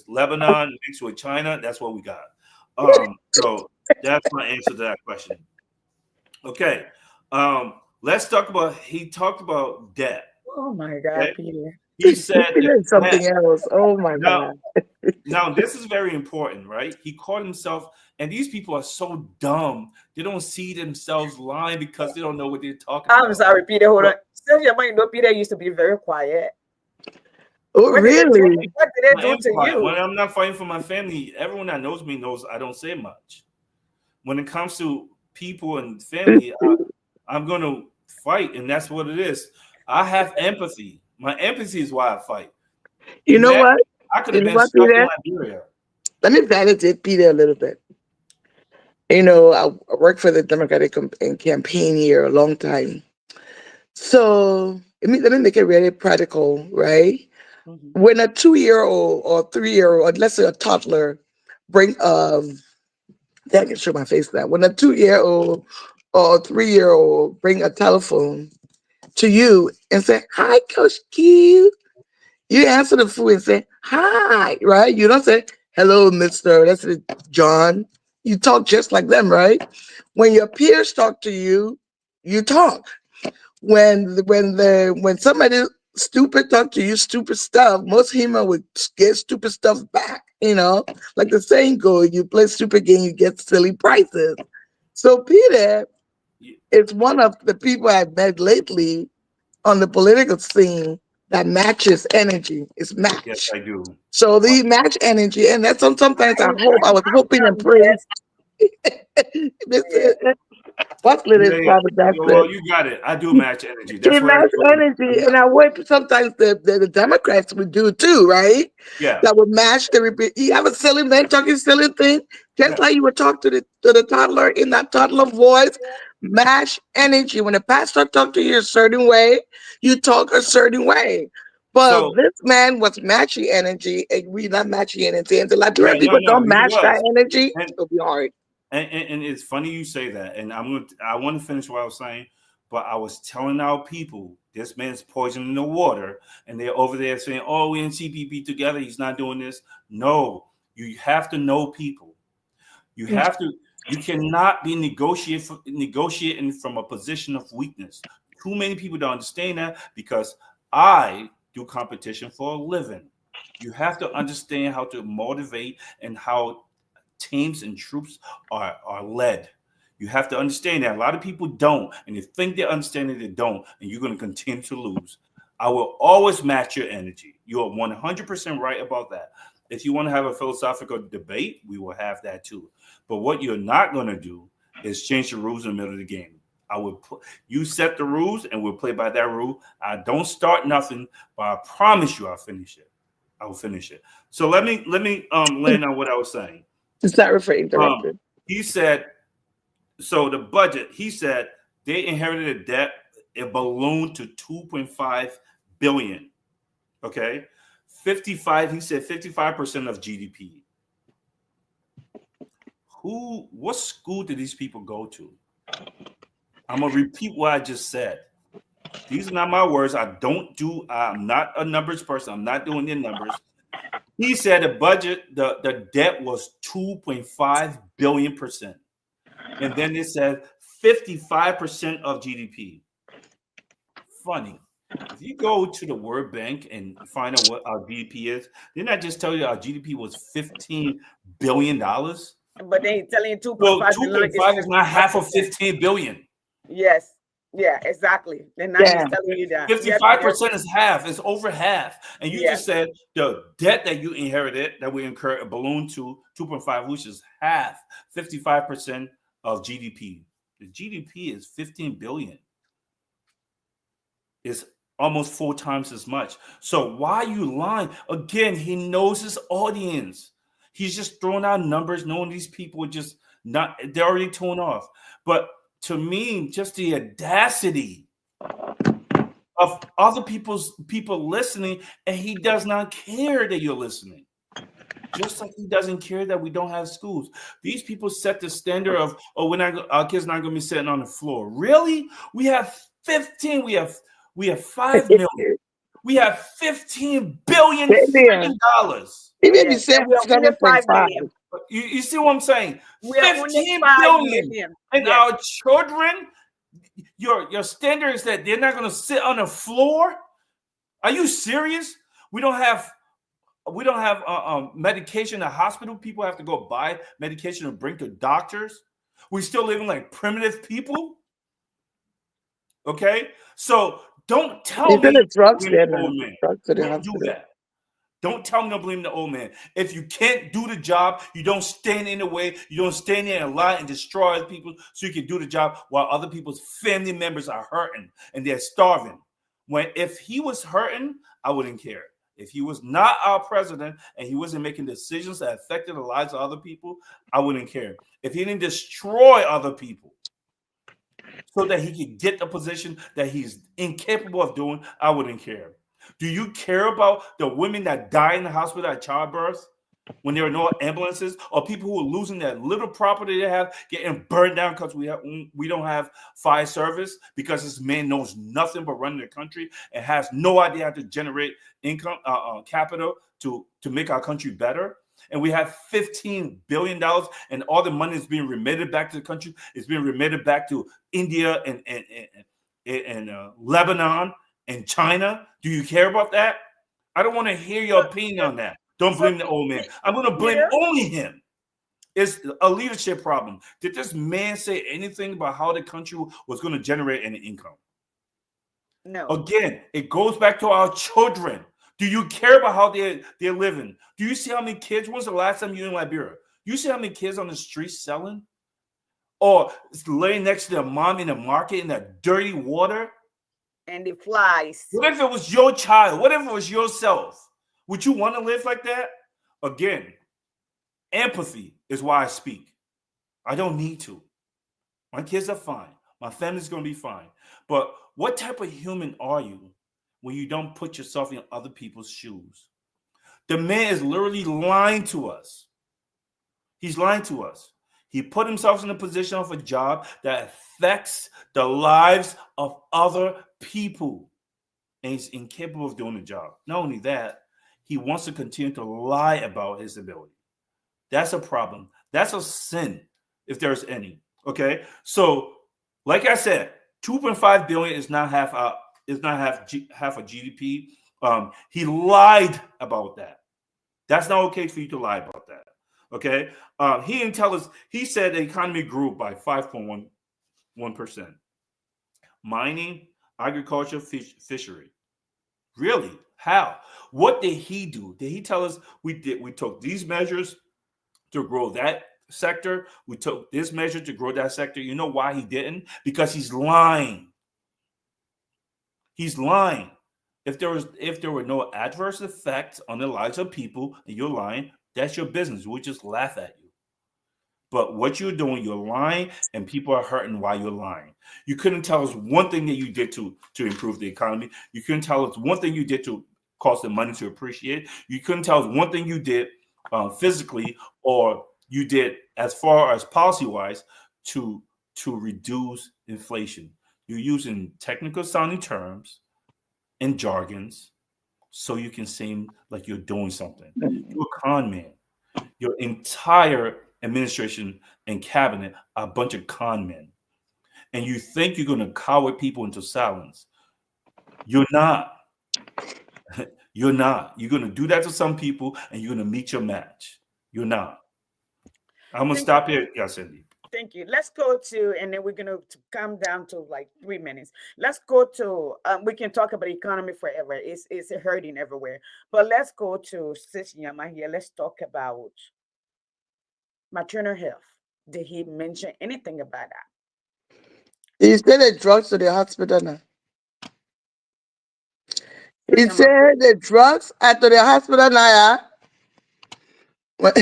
Lebanon, mixed with China, that's what we got. So that's my answer to that question. Okay. Let's talk about. He talked about debt. Oh my God, Okay. Peter. He said He that did something else. Oh my now, God. now this is very important, right? He called himself, and these people are so dumb. They don't see themselves lying because they don't know what they're talking I'm about. sorry, Peter. Hold on. So, Still, you might know Peter used to be very quiet. Oh, What did they do? really? What did they I do am to quiet. When you? I'm not fighting for my family, everyone that knows me knows I don't say much. When it comes to people and family, I'm going to fight, and that's what it is. I have empathy. My empathy is why I fight. You know Imagine what? I could You have know been what, stuck in Peter? Liberia. Let me validate Peter a little bit. I worked for the Democratic campaign here a long time. So let me make it really practical, right? Mhm. When a 2-year-old or 3-year-old, let's say a toddler, bring I can show my face now. When a 2-year-old or 3-year-old bring a telephone to you and say, "Hi, Coach Q," you answer the phone and say, "Hi," right? You don't say, "Hello, Mister." That's it, John. You talk just like them, right? When your peers talk to you, you talk. When somebody stupid talk to you stupid stuff, most human would get stupid stuff back. Like the saying goes, you play stupid game, you get silly prices. So Peter is one of the people I've met lately on the political scene that matches energy. It's Yes, match. I do. So the match energy, and that's sometimes I was hoping and praying. Yes, Mr. What's latest Yeah, Robert Jackson? well, you got it. I do match energy. She That's what I match do. energy, and I wish sometimes the Democrats would do too, right? Yeah, That would match the repeat. You have a silly man talking silly thing, just yeah. like you would talk to the toddler in that toddler voice. Match energy. When the pastor talk to you a certain way, you talk a certain way. But So this man was matching energy, and we not matching energy. And the yeah, Liberian no, people no, don't he match that was, energy, and it'll be hard. and it's funny you say that. And I want to finish what I was saying, but I was telling our people this man's poisoning the water, and they're over there saying, "Oh, we in CPP together. He's not doing this." No, you have to know people. You have to. You cannot be negotiating from a position of weakness. Too many people don't understand that because I do competition for a living. You have to understand how to motivate and how teams and troops are led. You have to understand that a lot of people don't, and you think they're understanding they don't, and you're going to continue to lose. I will always match your energy. You are 100% right about that. If you want to have a philosophical debate, we will have that too. But what you're not going to do is change the rules in the middle of the game. You set the rules, and we'll play by that rule. I don't start nothing, but I promise you, I'll finish it. I will finish it. So let me land on what I was saying. Sorry for Um, interrupting. he said, so the budget, he said they inherited a debt, it ballooned to 2.5 billion. Okay. 55, he said 55% of GDP. What school did these people go to? I'm gonna repeat what I just said. These are not my words. I'm not a numbers person. I'm not doing the numbers. He said the budget, the debt was 2.5 billion percent. And then it said 55% of GDP. Funny. If you go to the World Bank and find out what our GDP is, didn't I just tell you our GDP was $15 billion? but they telling you So 2.5 billion is 2.5 is not half of 55%. 15 billion. Yes. Yeah, exactly. And now Yeah. he's telling you that. Yes, yes. 55% is half, it's over half. And you Yeah. just said the debt that you inherited that we incurred a balloon to 2.5, which is half, 55% of GDP. The GDP is 15 billion. It's almost 4 times as much. So why are you lying? Again, he knows his audience. He's just throwing out numbers, knowing these people are just not, they're already torn off. But to me, just the audacity of other people listening, and he does not care that you're listening. Just like he doesn't care that we don't have schools. These people set the standard of, oh, our kids not going to be sitting on the floor. Really? We have 15. We have 5 million. We have 15 billion Billion. freaking dollars. He may be Yes, saying and we are only 5 7.5. million. You see what I'm saying? We are only 15 5 billion. million. And Yes. our children, your standard is that they're not going to sit on the floor? Are you serious? We don't have medication in the hospital. People have to go buy medication and bring to doctors. We're still living like primitive people. Okay, so don't tell He's in me the drugs blame there the now. old man. Drugs to the Don't do hospital. that. Don't tell me to blame the old man. If you can't do the job, you don't stand in the way. You don't stand there and lie and destroy other people so you can do the job while other people's family members are hurting and they're starving. If he was hurting, I wouldn't care. If he was not our president and he wasn't making decisions that affected the lives of other people, I wouldn't care. If he didn't destroy other people so that he could get the position that he's incapable of doing, I wouldn't care. Do you care about the women that die in the hospital at childbirth when there are no ambulances, or people who are losing that little property they have getting burned down because we don't have fire service because this man knows nothing but running the country and has no idea how to generate income, capital to make our country better? And we have $15 billion, and all the money is being remitted back to the country. It's being remitted back to India and Lebanon and China. Do you care about that? I don't want to hear your opinion on that. Don't blame the old man. I'm going to blame only him. It's a leadership problem. Did this man say anything about how the country was going to generate any income? No. Again, it goes back to our children. Do you care about how they're living? Do you see how many kids? When's the last time you were in Liberia? You see how many kids on the streets selling? Or laying next to their mom in the market in that dirty water? And the flies. What if it was your child? What if it was yourself? Would you want to live like that? Again, empathy is why I speak. I don't need to. My kids are fine. My family's going to be fine. But what type of human are you when you don't put yourself in other people's shoes? The man is literally lying to us. He's lying to us. He put himself in a position of a job that affects the lives of other people. And he's incapable of doing the job. Not only that, he wants to continue to lie about his ability. That's a problem. That's a sin, if there's any. Okay. So, like I said, 2.5 billion is not half a GDP. He lied about that. That's not okay for you to lie about that. Okay. He didn't tell us. He said the economy grew by 5.1%. Mining, agriculture, fishery. Really? How? What did he do? Did he tell us we took these measures to grow that sector? We took this measure to grow that sector. You know why he didn't? Because he's lying. He's lying. If there were no adverse effects on the lives of people and you're lying, that's your business. We'll just laugh at you. But what you're doing, you're lying, and people are hurting while you're lying. You couldn't tell us one thing that you did to improve the economy. You couldn't tell us one thing you did to cause the money to appreciate. You couldn't tell us one thing you did physically, or you did as far as policy-wise to reduce inflation. You're using technical sounding terms and jargons so you can seem like you're doing something. You're a con man. Your entire administration and cabinet are a bunch of con men. And you think you're going to cower people into silence. You're not. You're not. You're going to do that to some people and you're going to meet your match. You're not. I'm going to stop here. Yeah, Cindy. Thank you. Let's go to, and then we're going to come down to like 3 minutes. Let's go to, we can talk about economy forever. It's hurting everywhere. But let's go to Sis Yama here. Let's talk about maternal health. Did he mention anything about that? He said the drugs to the hospital now. He Pretty much. said the drugs are to the hospital now. Yeah.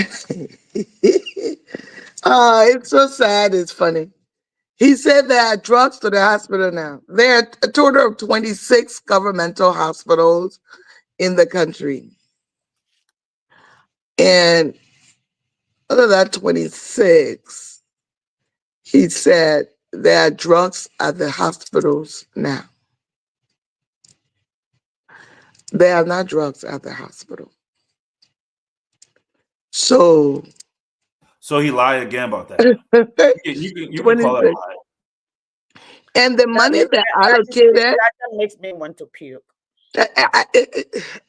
It's so sad. It's funny. He said there are drugs to the hospital now. There are a total of 26 governmental hospitals in the country. And out of that 26, he said there are drugs at the hospitals now. There are not drugs at the hospital. So So he lied again about that. You can call it a 26. lie. And the That money makes that that just makes allocated, that just makes me want to puke.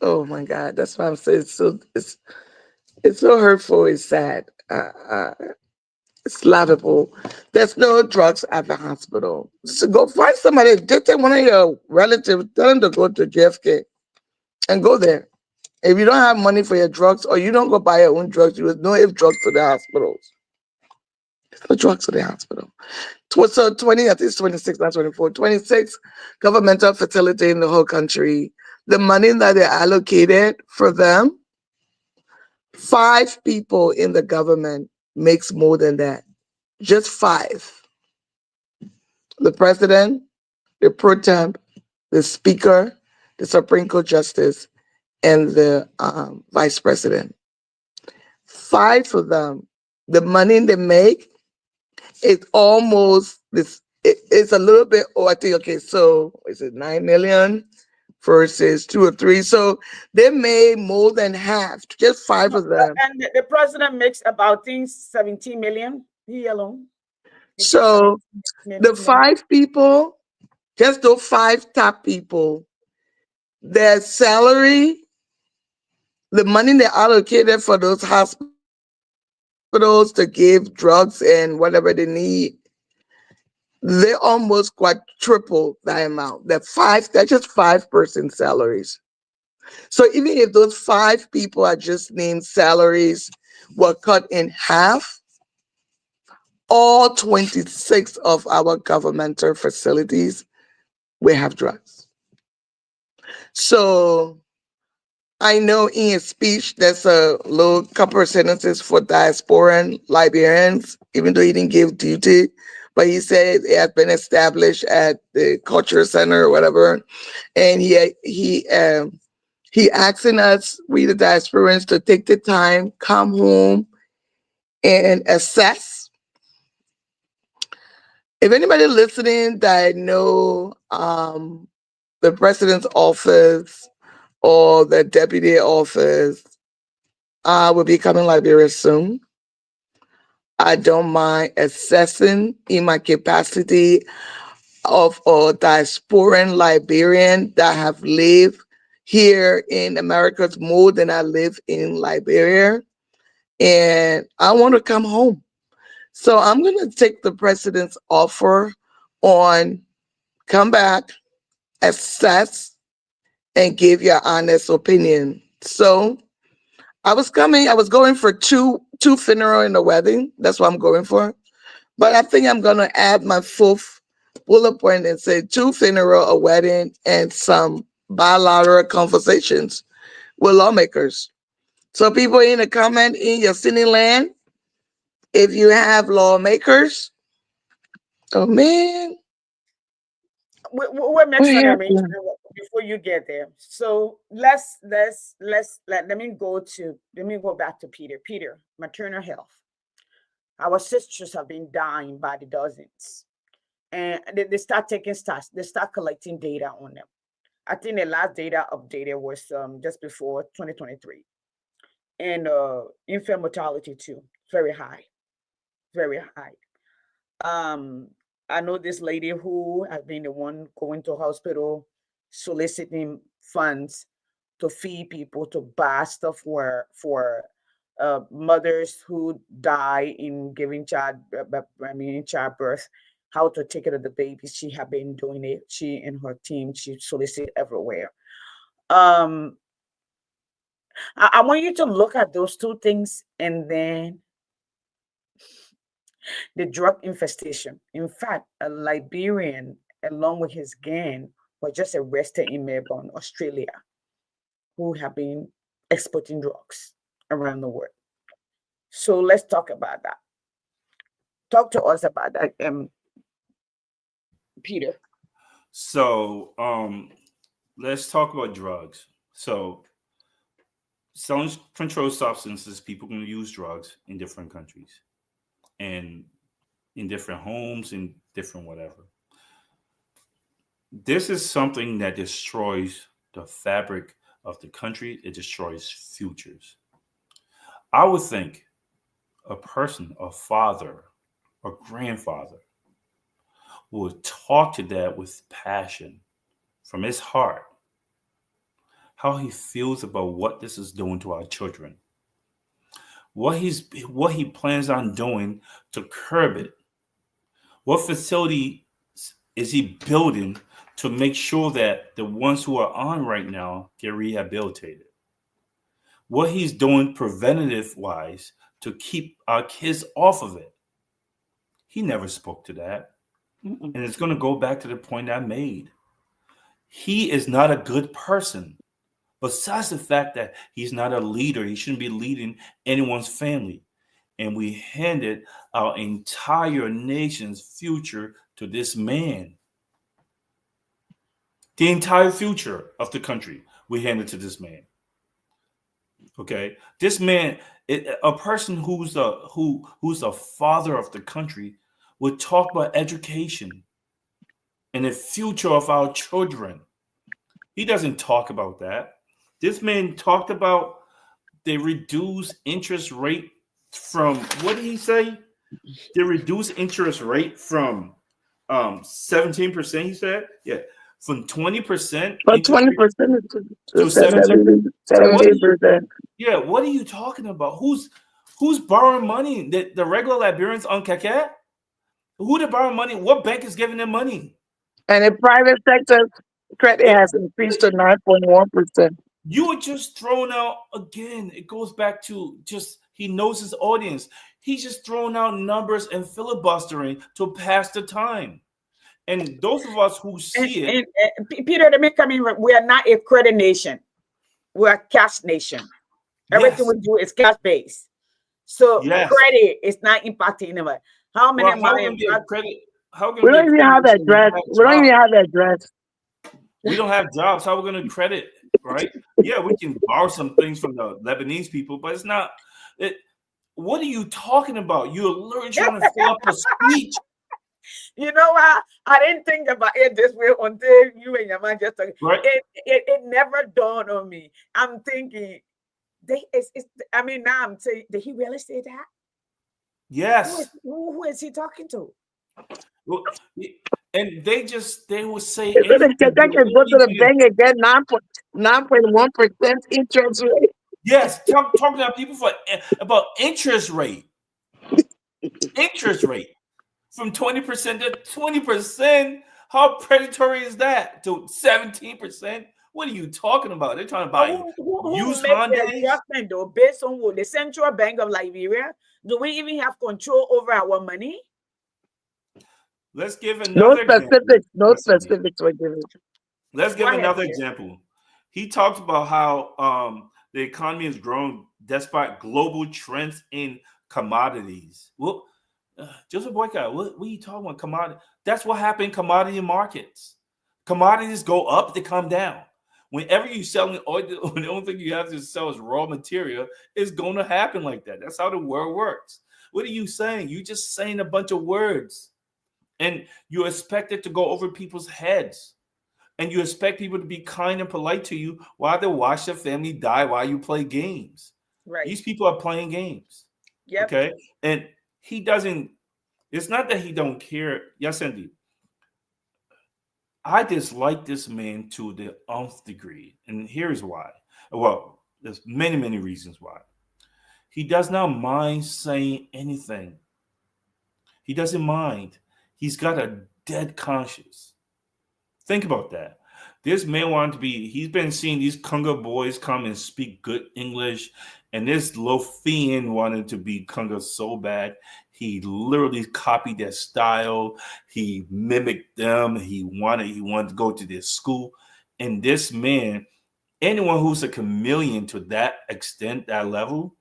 oh my God, that's why I'm saying it's so hurtful. It's sad. It's laughable. There's no drugs at the hospital. So go find somebody. Just take one of your relatives. Tell them to go to JFK and go there. If you don't have money for your drugs or you don't go buy your own drugs, you will know if drugs to the hospitals. No drugs to the hospital. So 20, I think it's 26, not 24. 26 governmental facility in the whole country. The money that they allocated for them, 5 people in the government makes more than that. Just 5. The president, the pro temp, the speaker, the Supreme Court justice, and the vice president. 5 of them. The money they make is almost this. It's a little bit. Oh, I think okay. So is it 9 million versus 2 or 3? So they made more than half. Just 5 of them. And the president makes about things 17 million. He alone making So 17 the million. 5 people, just those 5 top people, their salary, the money they allocated for those hospitals to give drugs and whatever they need, they almost quadruple that amount. That's just 5 person salaries. So even if those 5 people are just named salaries were cut in half, all 26 of our governmental facilities will have drugs. So I know in his speech, there's a little couple of sentences for diasporan Liberians, even though he didn't give duty. But he said it has been established at the culture center or whatever, and he asking us, we the diasporans, to take the time, come home, and assess. If anybody listening that know the president's office or the deputy office, I will be coming Liberia soon. I don't mind assessing in my capacity of a diasporan Liberian that have lived here in America more than I live in Liberia. And I want to come home. So I'm going to take the president's offer on come back, assess, and give your honest opinion. So I was going for two funeral and a wedding. That's what I'm going for. But I think I'm gonna add my 4th bullet point and say 2 funeral, a wedding, and some bilateral conversations with lawmakers. So people in the comment in your city land, if you have lawmakers, oh man, We'll make what some happened? arrangement before you get there. So let me go back to Peter. Peter, maternal health. Our sisters have been dying by the dozens, and they start taking stats. They start collecting data on them. I think the last data updated was just before 2023, and infant mortality too, very high, very high. Um, I know this lady who has been the one going to hospital soliciting funds to feed people, to buy stuff for mothers who die in giving in childbirth, how to take care of the baby. She have been doing it. She and her team, she solicit everywhere. Um, I want you to look at those two things and then the drug infestation. In fact, a Liberian, along with his gang, was just arrested in Melbourne, Australia, who have been exporting drugs around the world. So let's talk about that. Talk to us about that, Peter. So let's talk about drugs. So selling controlled substances, people can use drugs in different countries and in different homes and different whatever. This is something that destroys the fabric of the country. It destroys futures. I would think a person, a father, a grandfather, will talk to that with passion from his heart, how he feels about what this is doing to our children, what he plans on doing to curb it, what facility is he building to make sure that the ones who are on right now get rehabilitated, what he's doing preventative wise to keep our kids off of it. He never spoke to that. Mm-mm. And it's going to go back to the point I made. He is not a good person. Besides the fact that he's not a leader, he shouldn't be leading anyone's family. And we handed our entire nation's future to this man. The entire future of the country we handed to this man. Okay, this man, a person who's the father of the country, would talk about education and the future of our children. He doesn't talk about that. This man talked about the reduced interest rate from, what did he say? The reduced interest rate from 17%, he said. Yeah. From 20% But interest rate 20% to to 17. 70, What are 70%. Yeah, what are you talking about? Who's borrowing money? The regular Liberians on Keke? Who they borrowing money? What bank is giving them money? And in private sector, credit It, has increased to 9.1%. you were just thrown out again. It goes back to just he knows his audience. He's just throwing out numbers and filibustering to pass the time. And those of us who see it, Peter, let me come in. We are not a credit nation. We are a cash nation. Everything yes, we do is cash based. So yes. credit is not impacting anybody. How many Well, how money? can be a credit? How can We be a don't even credit have when we address. don't have We don't even jobs? have address. We don't have jobs. How are we going to credit, right? Yeah, we can borrow some things from the Lebanese people, but it's not. It, what are you talking about? You're literally trying to fill up a speech, You know what? I didn't think about it this way until you and your man just talking. right? It never dawned on me. I'm thinking it's I mean now I'm saying, did he really say that? Yes. Who is he talking to? Well, and they will say So they anything. can go to the bank and get 9.1% interest rate. Yes, talking to people about interest rate. Interest rate from 20% to 20%. How predatory is that? To 17%? What are you talking about? They're trying to But buy who used make the Hyundais. adjustment though based on what the Central Bank of Liberia? Do we even have control over our money? Let's give No another example. specifics. No Yes, indeed. specifics were given. Let's Go give ahead, another Peter. example. He talked about how the economy is growing despite global trends in commodities. Well, Joseph Boycott, what are you talking about? Commodity. That's what happened in commodity markets. Commodities go up, they come down. Whenever you're selling oil, the only thing you have to sell is raw material. It's going to happen like that. That's how the world works. What are you saying? You're just saying a bunch of words, and you expect it to go over people's heads. And you expect people to be kind and polite to you while they watch their family die while you play games. Right. These people are playing games. Yep. Okay. And he doesn't, it's not that he don't care. Yes, indeed. I dislike this man to the nth degree. And here's why. Well, there's many, many reasons why. He does not mind saying anything. He doesn't mind. He's got a dead conscience. Think about that. This man wanted to be, he's been seeing these Congo boys come and speak good English, and this Lofian wanted to be Congo so bad. He literally copied their style. He mimicked them. He wanted to go to their school. And this man, anyone who's a chameleon to that extent, that level,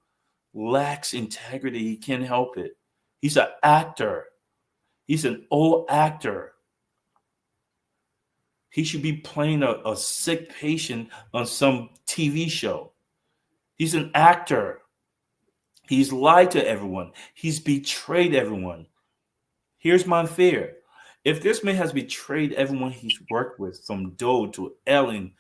lacks integrity. He can't help it. He's an actor. He's an old actor. He should be playing a sick patient on some TV show. He's an actor. He's lied to everyone. He's betrayed everyone. Here's my fear. If this man has betrayed everyone he's worked with, from Doe to Ellen,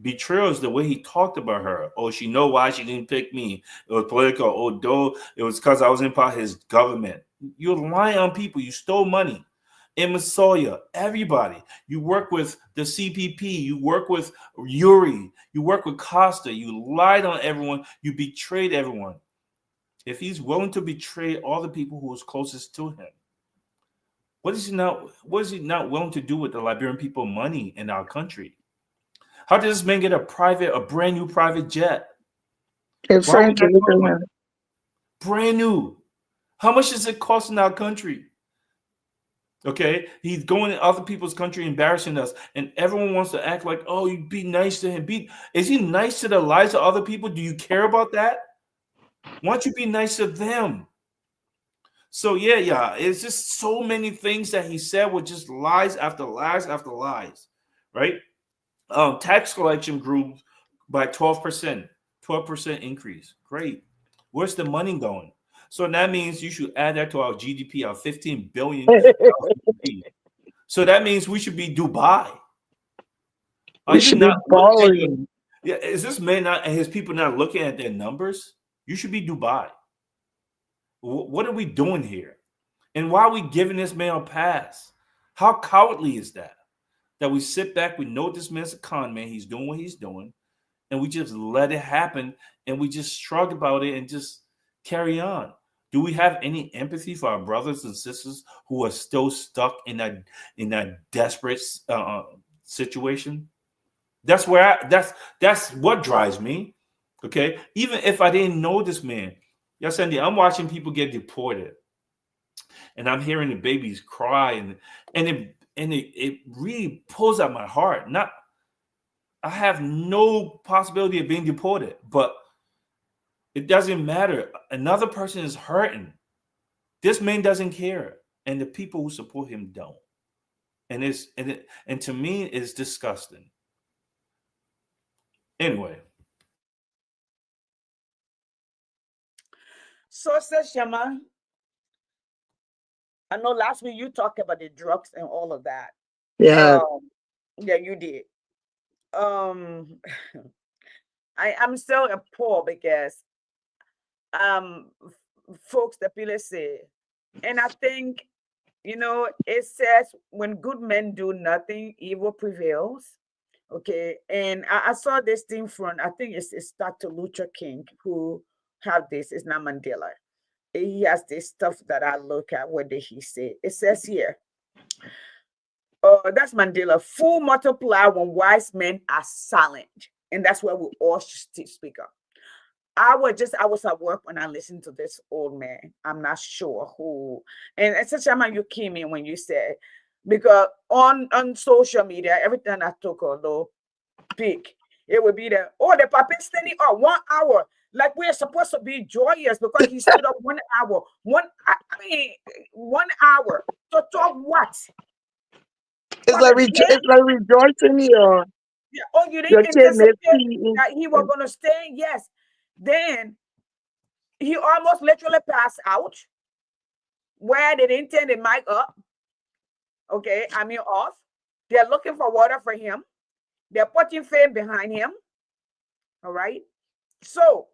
betrayal is the way he talked about her. Oh, she know why she didn't pick me. It was political. Oh, Doe, it was because I was in part of his government. You're lying on people. You stole money. Emma Sawyer, everybody. You work with the CPP. You work with Yuri. You work with Costa. You lied on everyone. You betrayed everyone. If he's willing to betray all the people who was closest to him, what is he not willing to do with the Liberian people money in our country? How did this man get a brand new private jet? It's Why are we Frankie, not look talking at about him. it? Brand new. How much does it cost in our country? Okay, he's going in other people's country, embarrassing us, and everyone wants to act like, oh, you be nice to him. Is he nice to the lives of other people? Do you care about that? Why don't you be nice to them? So yeah, it's just so many things that he said were just lies after lies after lies, right? Tax collection grew by 12%, 12% increase. Great. Where's the money going? So that means you should add that to our GDP, our 15 billion GDP. So that means we should be Dubai. Are We you should be not looking at your, balling. yeah, is this man not and his people not looking at their numbers? You should be Dubai. What are we doing here? And why are we giving this man a pass? How cowardly is that? That we sit back, we know this man's a con man, he's doing what he's doing, and we just let it happen and we just shrug about it and just carry on. Do we have any empathy for our brothers and sisters who are still stuck in that desperate situation? That's where that's what drives me. Okay, even if I didn't know this man, yes, Andy, I'm watching people get deported, and I'm hearing the babies cry, and it really pulls at my heart. Not, I have no possibility of being deported, but it doesn't matter. Another person is hurting. This man doesn't care, and the people who support him don't. And to me, it's disgusting. Anyway, So, says Shama, I know last week you talked about the drugs and all of that. Yeah, Yeah, you did. Um, I'm still appalled because folks that people say, and I think it says when good men do nothing, evil prevails. Okay, and I saw this thing from, I think it's Dr. Luther King who have this. It's not Mandela. He has this stuff that I look at. What did he say? It says here, that's Mandela. Fool multiply when wise men are silent, and that's where we all should speak up. I was at work when I listened to this old man. I'm not sure who, and it's such a man you came in when you said, because on social media, every time I took a little peek, it would be there. Oh, the puppet standing up 1 hour. Like we're supposed to be joyous because he stood up 1 hour. I mean 1 hour to talk what? it's For the day? like rejoicing Yeah. Oh, you your didn't kid may anticipate see. that he was gonna stay? Yes. Then he almost literally passed out where they didn't turn the mic up. Okay, I mean off. They're looking for water for him. They're putting fame behind him. All right. So,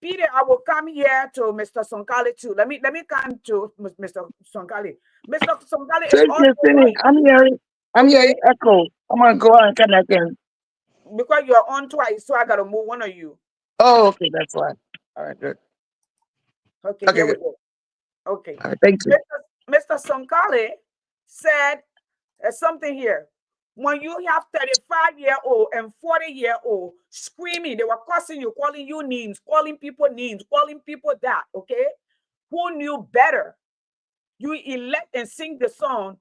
Peter, I will come here to Mr. Sonkali too. Let me come to Mr. Sonkali. Mr. Sonkali is Tracy also is singing. white. I'm Okay, hearing echo. I'm gonna go out and come back in. because you're on twice, so I gotta move one of you. Oh, okay, that's fine. All right, good. Okay, Okay, here we good. go. Okay. All right, thank you. Mr. Sonkali said something here. When you have 35-year-old and 40-year-old screaming, they were cussing you, calling you names, calling people that, okay? who knew better, you elect and sing the song,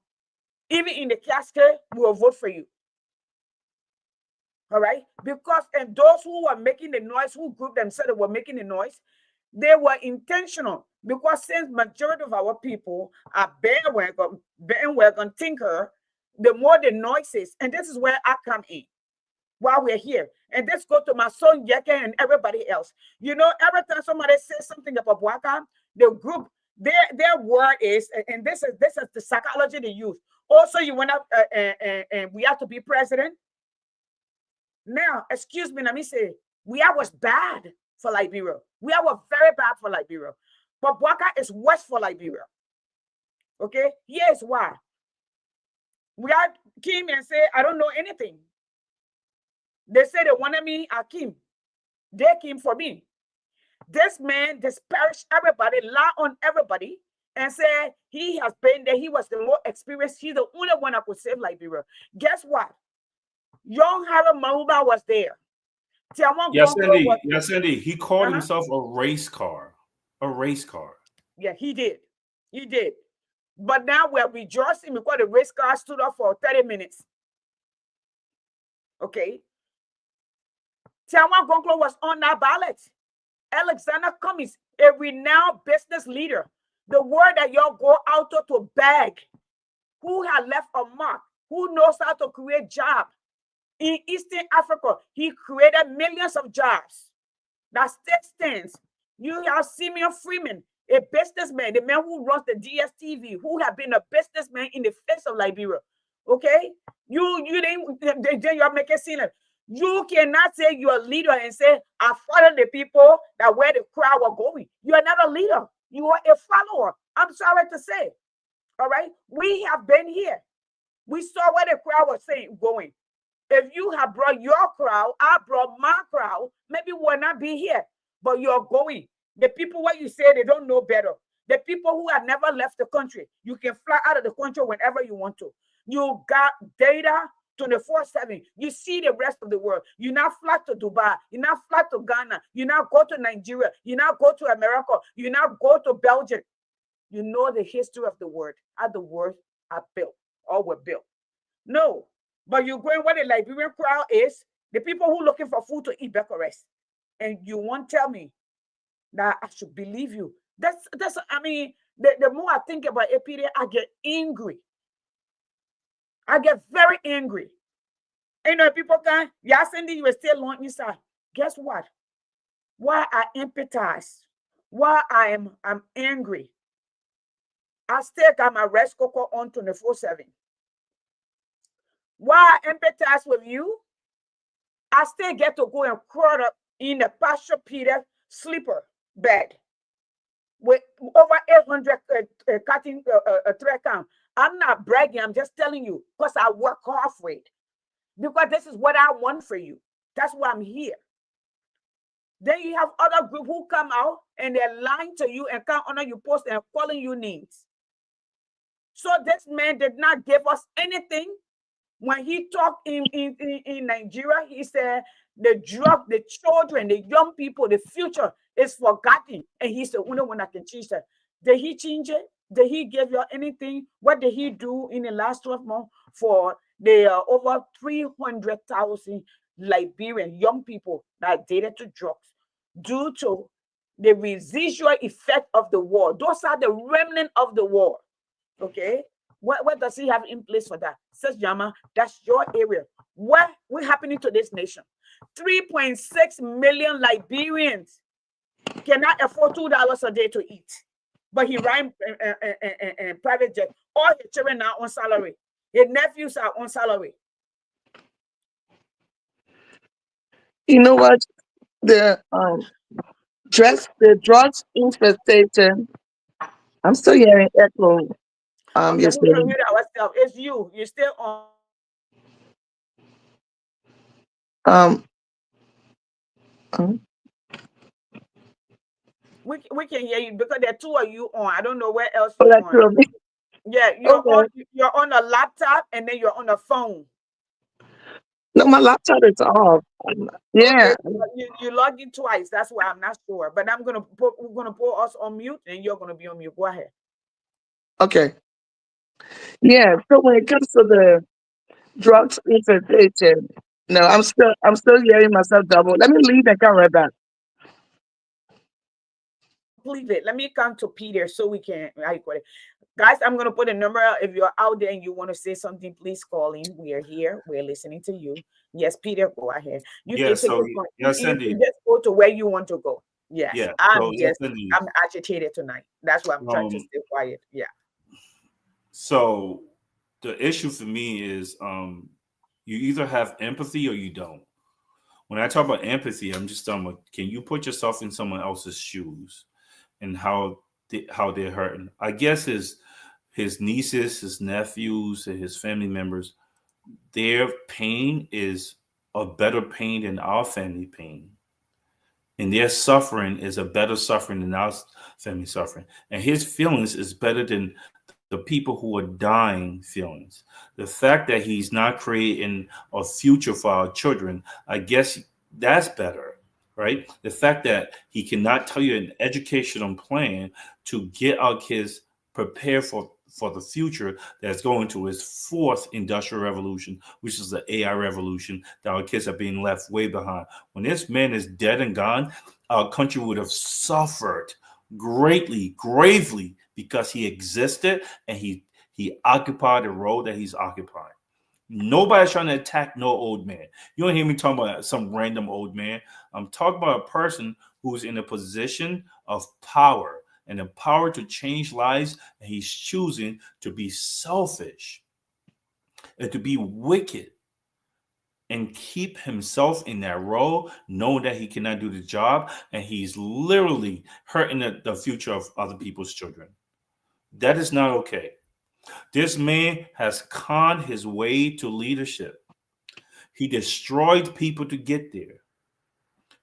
even in the casket, we will vote for you. All right? Because and those who were making the noise, who grouped themselves were making the noise, they were intentional. Because since majority of our people are bandwagon thinker, the more the noises, and this is where I come in while we're here. And let's go to my son Yeke and everybody else. You know, every time somebody says something about Waka, the group, their word is, and this is the psychology they use. Also, you want to, and we have to be president. Now, excuse me, let me say, we are was bad for Liberia. We are was very bad for Liberia. But Waka is worse for Liberia. Okay, here's why. We are came and say, I don't know anything. They say they wanted me, Akim. They came for me. This man disparaged everybody, lie on everybody, and said he has been there. He was the more experienced. He's the only one that could save Liberia. Guess what? Young Harold Mahuba was there. Tiawan Yes, Gonklo Andy. was. Yes, Andy. He called Uh-huh. himself a race car. A race car. Yeah, he did. He did. But now we're rejoicing because the race car stood up for 30 minutes. Okay. Tiawan Gonklo was on that ballot. Alexander Cummings, a renowned business leader. The word that y'all go out to beg, who had left a mark, who knows how to create jobs. In Eastern Africa, he created millions of jobs. That still stands. You have Simeon Freeman, a businessman, the man who runs the DSTV, who have been a businessman in the face of Liberia. Okay? You didn't, then you're making scene. You cannot say you're a leader and say, I follow the people that where the crowd were going. You are not a leader. You are a follower. I'm sorry to say. All right? We have been here. We saw where the crowd was saying going. If you have brought your crowd, I brought my crowd, maybe we'll not be here, but you're going. The people what you say they don't know better. The people who have never left the country, you can fly out of the country whenever you want to. You got data 24/7. You see the rest of the world. You now fly to Dubai. You now fly to Ghana. You now go to Nigeria. You now go to America. You now go to Belgium. You know the history of the word, how the words are built or were built. No, but you're going where the Liberian crowd is, the people who looking for food to eat Becorest. And you won't tell me that I should believe you. That's I mean, the more I think about APD, I get angry. I get very angry. And, you know, people can, yeah, Cindy, you were still on inside. Guess what? Why I empathize, why I'm angry. I still got my rice cooker on 24/7. Why I empathize with you, I still get to go and crawl up in the Pastor Peter sleeper bed with over 800 cutting thread count. I'm not bragging. I'm just telling you because I work hard for it. Because this is what I want for you. That's why I'm here. Then you have other group who come out and they're lying to you and can't honor your post and calling you names. So this man did not give us anything. When he talked in Nigeria, he said the drug, the children, the young people, the future is forgotten. And he's the only one that can change that. Did he change it? Did he give you anything? What did he do in the last 12 months for the over 300,000 Liberian young people that are addicted to drugs due to the residual effect of the war? Those are the remnant of the war. Okay, what does he have in place for that? Says Yama, that's your area. What happening to this nation? 3.6 million Liberians cannot afford $2 a day to eat, but he ran private jet. All his children are on salary. His nephews are on salary. You know what? The drugs infestation. I'm still hearing echo. Okay, You're we can saying, hear ourselves. It's you. You're still on. um, um, We can hear you because there are two of you on. I don't know where else oh, you're that's on. true. Yeah, Okay. you're on a laptop and then you're on a phone. No, my laptop is off. Okay, Yeah. you logged in twice. That's why I'm not sure. But we're gonna put us on mute, and you're gonna be on mute. Go ahead. Okay. Yeah. So when it comes to the drugs infiltration, no, I'm still hearing myself double. Let me leave and come right back. Please it. Let me come to Peter so we can. I got it. Guys, I'm gonna put a number out. If you're out there and you want to say something, please call in. We are here. We're listening to you. Yes, Peter, go ahead. You Yeah. can take So it from. yes, You can Cindy. just go to where you want to go. Yes, Yeah. So yes, Cindy. I'm agitated tonight. That's why I'm trying to Um. stay quiet. Yeah. So the issue for me is you either have empathy or you don't. When I talk about empathy, I'm just talking about can you put yourself in someone else's shoes and how they're hurting. I guess his nieces, his nephews, and his family members, their pain is a better pain than our family pain. And their suffering is a better suffering than our family suffering. And his feelings is better than the people who are dying feelings. The fact that he's not creating a future for our children, I guess that's better, right? The fact that he cannot tell you an educational plan to get our kids prepared for the future that's going to his fourth industrial revolution, which is the AI revolution that our kids are being left way behind. When this man is dead and gone, our country would have suffered greatly, gravely, because he existed and he occupied the role that he's occupying. Nobody's trying to attack no old man. You don't hear me talking about some random old man. I'm talking about a person who's in a position of power and the power to change lives, and he's choosing to be selfish and to be wicked and keep himself in that role, knowing that he cannot do the job, and he's literally hurting the future of other people's children. That is not okay. This man has conned his way to leadership. He destroyed people to get there.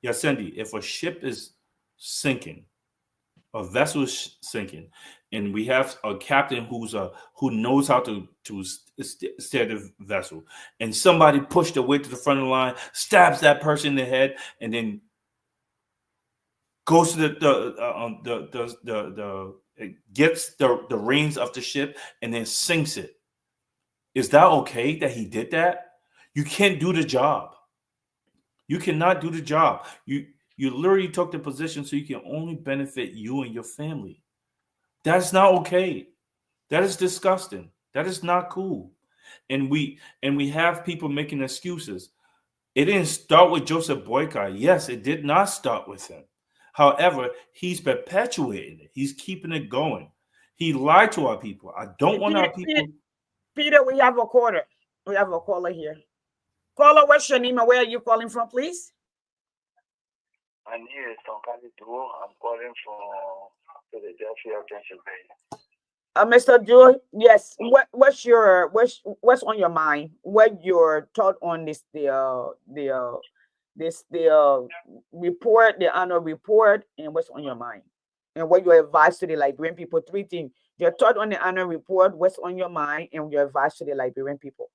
Yasendi, if a ship is sinking, a vessel is sinking, and we have a captain who knows how to steer the vessel, and somebody pushed their way to the front of the line, stabs that person in the head, and then goes to the gets the reins of the ship and then sinks it. Is that okay that he did that? You can't do the job. You cannot do the job. You literally took the position so you can only benefit you and your family. That's not okay. That is disgusting. That is not cool. And we have people making excuses. It didn't start with Joseph Boycott. Yes, it did not start with him. However, he's perpetuating it. He's keeping it going. He lied to our people. I don't want Peter, our Peter, people. Peter, we have a caller. We have a caller here. Caller, what's your name and where are you calling from, please? My name is Tonkali Duo. I'm calling from Philadelphia, Pennsylvania. Mr. Joe, yes. What's on your mind? What your thought on the report, the annual report, and what's on your mind, and what your advice to the Liberian people? Three things. Your thought on the annual report, what's on your mind, and your advice to the Liberian people.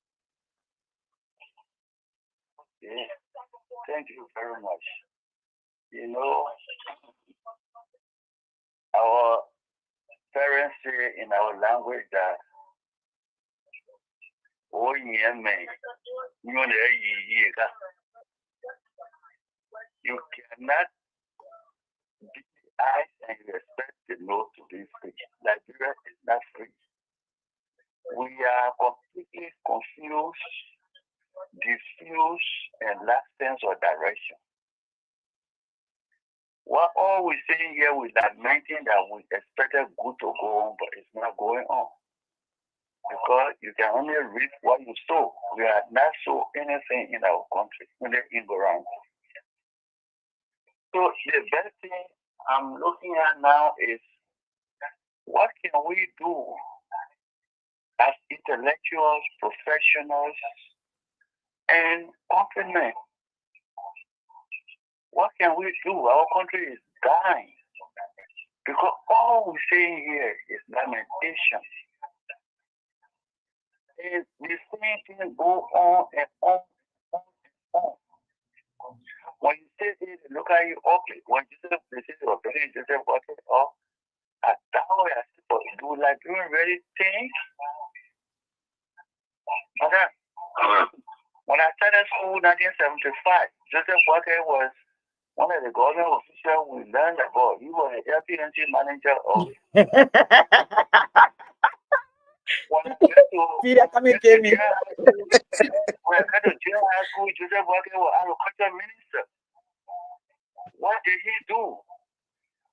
Yeah, thank you very much. You know, our parents say in our language that, oh, yeah, man, you cannot beat the eyes and you expect the nose to be free. Liberia is not free. We are completely confused, diffused, and lack sense of direction. What all we're saying here with that lamenting that we expected good to go on, but it's not going on. Because you can only reap what you sow. We are not sow anything in our country, in the ignorance. So the best thing I'm looking at now is what can we do as intellectuals, professionals, and countrymen? What can we do? Our country is dying. Because all we're saying here is lamentation. And the same thing go on and on Walker, okay, when Joseph, they say they were bringing Joseph Walker up, at that way, I said, but do Liberian really think? And then, when I started school in 1975, Joseph Walker was one of the government officials we learned about. He was the LPNC manager of. When I got to Peter, come and get me. when I got to junior high school, Joseph Walker was agriculture minister. What did he do?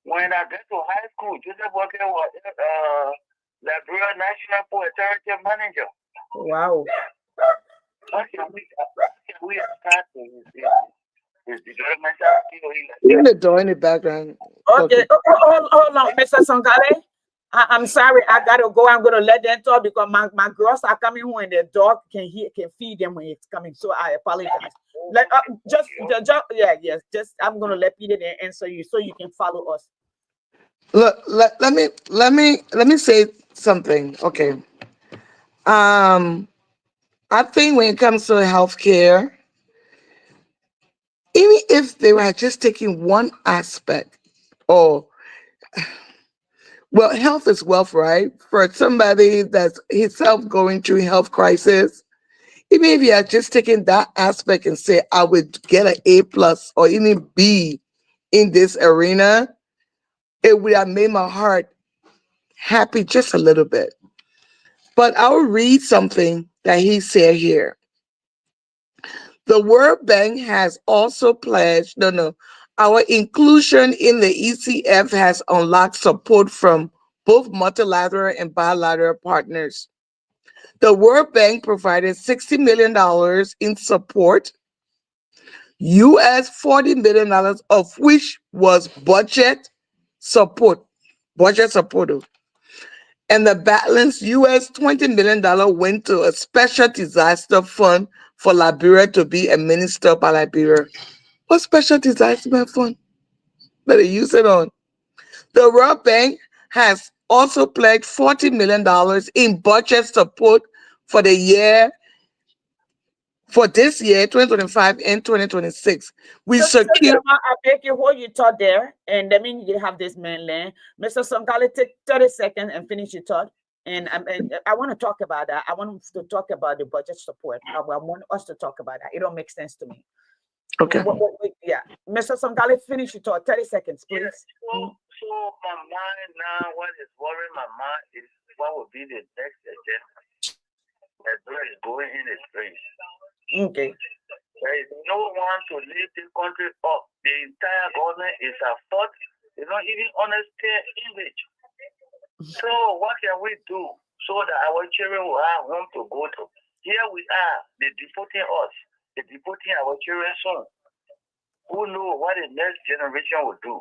When I got to high school, Joseph Walker was Liberia National Poetry Manager. Wow. What can we start his developmental skill? In the door in the background. Okay. Hold on, Mr. Songale. I'm sorry, I gotta go. I'm gonna let them talk because my girls are coming home and the dog can feed them when it's coming. So I apologize. Like just yes. Just I'm gonna let Peter then answer you so you can follow us. Look, let me say something. Okay. I think when it comes to healthcare, even if they were just taking one aspect, or well, health is wealth, right? For somebody that's himself going through health crisis, even if you are just taking that aspect and say, I would get an A plus or even B in this arena, it would have made my heart happy just a little bit. But I'll read something that he said here. The World Bank has also pledged, our inclusion in the ECF has unlocked support from both multilateral and bilateral partners. The World Bank provided $60 million in support, US $40 million of which was budget support. And the balance US $20 million went to a special disaster fund for Liberia to be administered by Liberia. What special disaster fund that they use it on? The World Bank has also pledged $40 million in budget support for the year, for this year, 2025 and 2026. We secure. I beg you, hold your thought there, and that means you have this man land. Mr. Songale, take 30 seconds and finish your thought. And I want to talk about that. I want to talk about the budget support. I want us to talk about that. It don't make sense to me. Okay. Yeah. Mr. Songale, finish your thought. 30 seconds, please. Yes. So my mind now, what is worrying my mind is what will be the next agenda. Liberia is going in a space. Okay. There is no one to lead the country up. The entire government is at fault. They don't even understand English. So what can we do so that our children will have home to go to? Here we are. They're deporting us. They're deporting our children soon. Who knows what the next generation will do?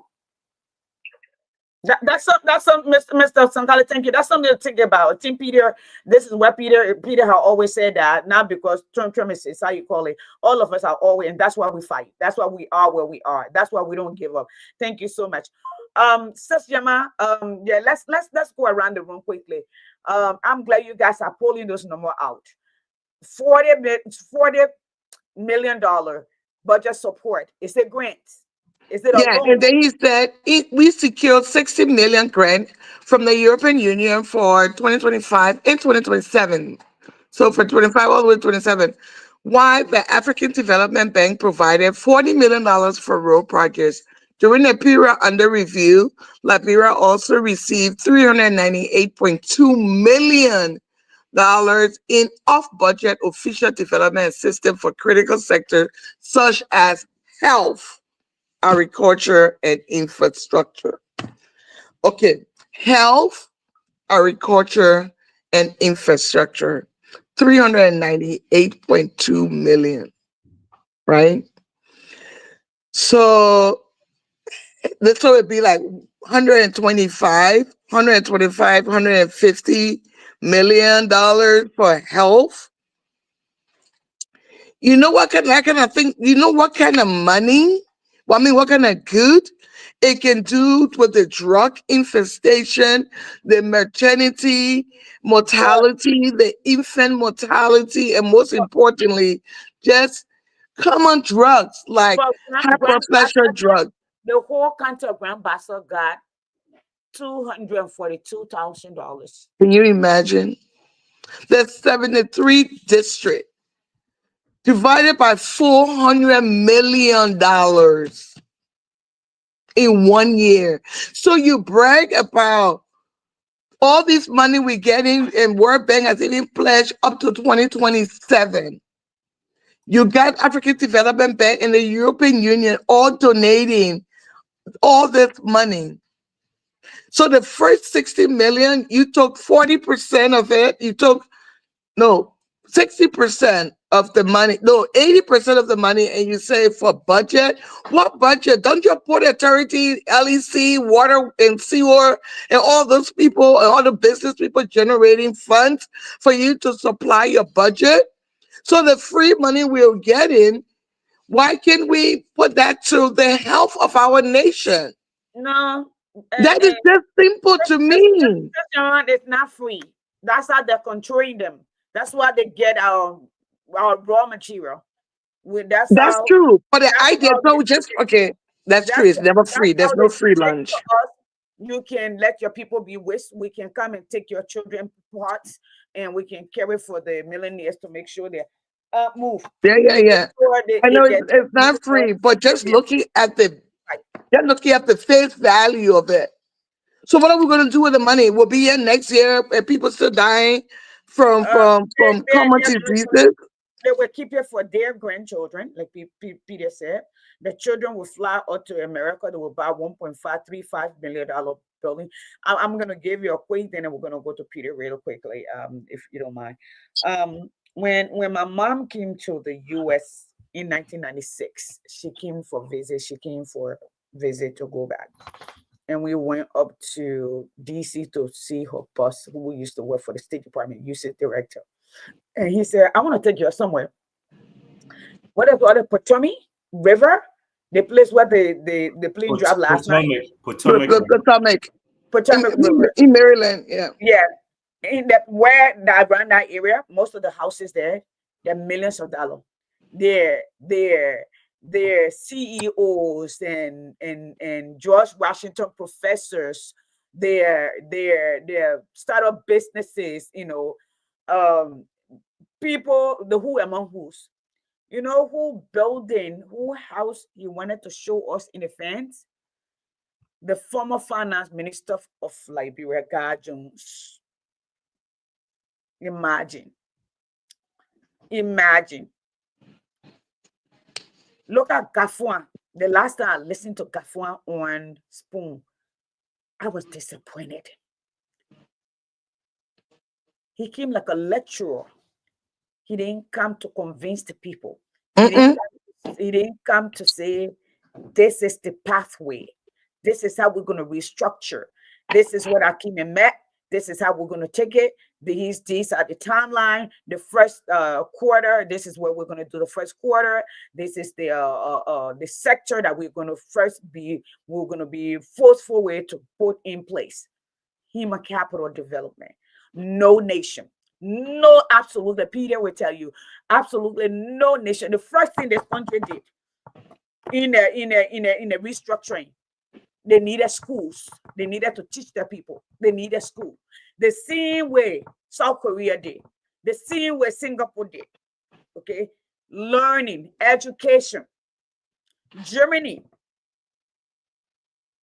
That's some Mr. Sankali, thank you. That's something to think about. Team Peter, this is what Peter has always said that, not because Trump is how you call it. All of us are always, and that's why we fight. That's why we are where we are. That's why we don't give up. Thank you so much. Sis Yama, yeah, let's go around the room quickly. I'm glad you guys are pulling those numbers out. $40 million budget support. Is it grants? Is it a loan? And then he said we secured 60 million grant from the European Union for 2025 and 2027. So for 25 all the way to 27. While the African Development Bank provided $40 million for road projects. During the period under review, Liberia also received $398.2 million in off-budget official development assistance for critical sectors such as health, agriculture, and infrastructure. Okay, health, agriculture, and infrastructure, 398.2 million, right? So this would be like 150 million dollars for health. You know what kind of thing, you know what kind of money, well, I mean, what kind of good it can do with the drug infestation, the maternity mortality, the infant mortality, and most importantly, just common drugs like But high blood Grand pressure Bassa, drugs. the whole country of Grand Bassa got $242,000. Can you imagine? There's 73 districts divided by $400 million in 1 year. So you brag about all this money we're getting, and World Bank has even pledged up to 2027. You got African Development Bank and the European Union all donating all this money. So the first 60 million, you took 40% of it. You took, no, 60% of the money, no, 80% of the money, and you say for budget. What budget? Don't your Port Authority, LEC, water and sewer, and all those people and all the business people generating funds for you to supply your budget? So the free money we're getting, why can't we put that to the health of our nation? No, That is and just simple to me. this one is not free. That's how they're controlling them. That's why they get our raw material. That's That's how true. But the that's idea, how no, just okay. That's true. It's never that's free. how There's they no free say to lunch. us, you can let your people be waste. We can come and take your children parts, and we can care for the millionaires to make sure they move. Yeah, yeah, They make yeah. sure I they know get it's not uniform, free, but and just they looking at the right. just looking at the face value of it. So what are we gonna do with the money? We'll be here next year and people still dying from Uh, from they, from they, common they're gonna diseases. they will keep it for their grandchildren, like Peter said. The children will fly out to America. They will buy $1.535 million building. I'm gonna give you a quick, then we're gonna go to Peter real quickly, if you don't mind. When my mom came to the U.S. in 1996, she came for visit. She came for visit to go back, and we went up to D.C. to see her boss, who used to work for the State Department, UC director. And he said, I want to take you somewhere. What is the Potomac River? The place where the plane dropped last night? Potomac River. Potomac Potomac River. in Maryland. Yeah. Yeah. In that where that around that area, most of the houses there, they're millions of dollars. They're they're CEOs and George Washington professors. They're startup businesses, um people, the who among who's. You know who building, who house he wanted to show us in the fence? The former finance minister of Liberia, God Jones. Imagine, imagine. Look at Gafuan. The last time I listened to Gafuan on Spoon, I was disappointed. He came like a lecturer. He didn't come to convince the people. Mm-mm. He didn't come to say, this is the pathway. This is how we're going to restructure. This is what Akim met. This is how we're going to take it. These are the timeline. The first quarter. This is what we're going to do. The first quarter. This is the sector that we're going to first be. We're going to be forceful way to put in place. Human capital development. No nation. No, absolutely. Peter will tell you, absolutely no nation. The first thing this country did in a restructuring, they needed schools. They needed to teach their people. They needed school. The same way South Korea did. The same way Singapore did. Okay, learning, education. Germany.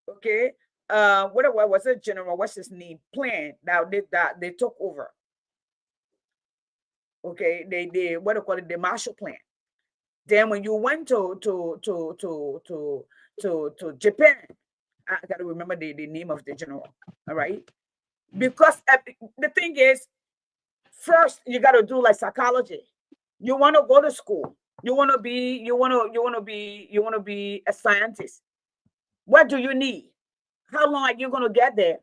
Okay, what was it? General, what's his name? Plan that they took over. Okay, they what do you call it? The Marshall Plan. Then when you went to Japan, I gotta remember the name of the general. All right, because the thing is, first you gotta do like psychology. You want to go to school. You want to be a scientist. What do you need? How long are you gonna get there?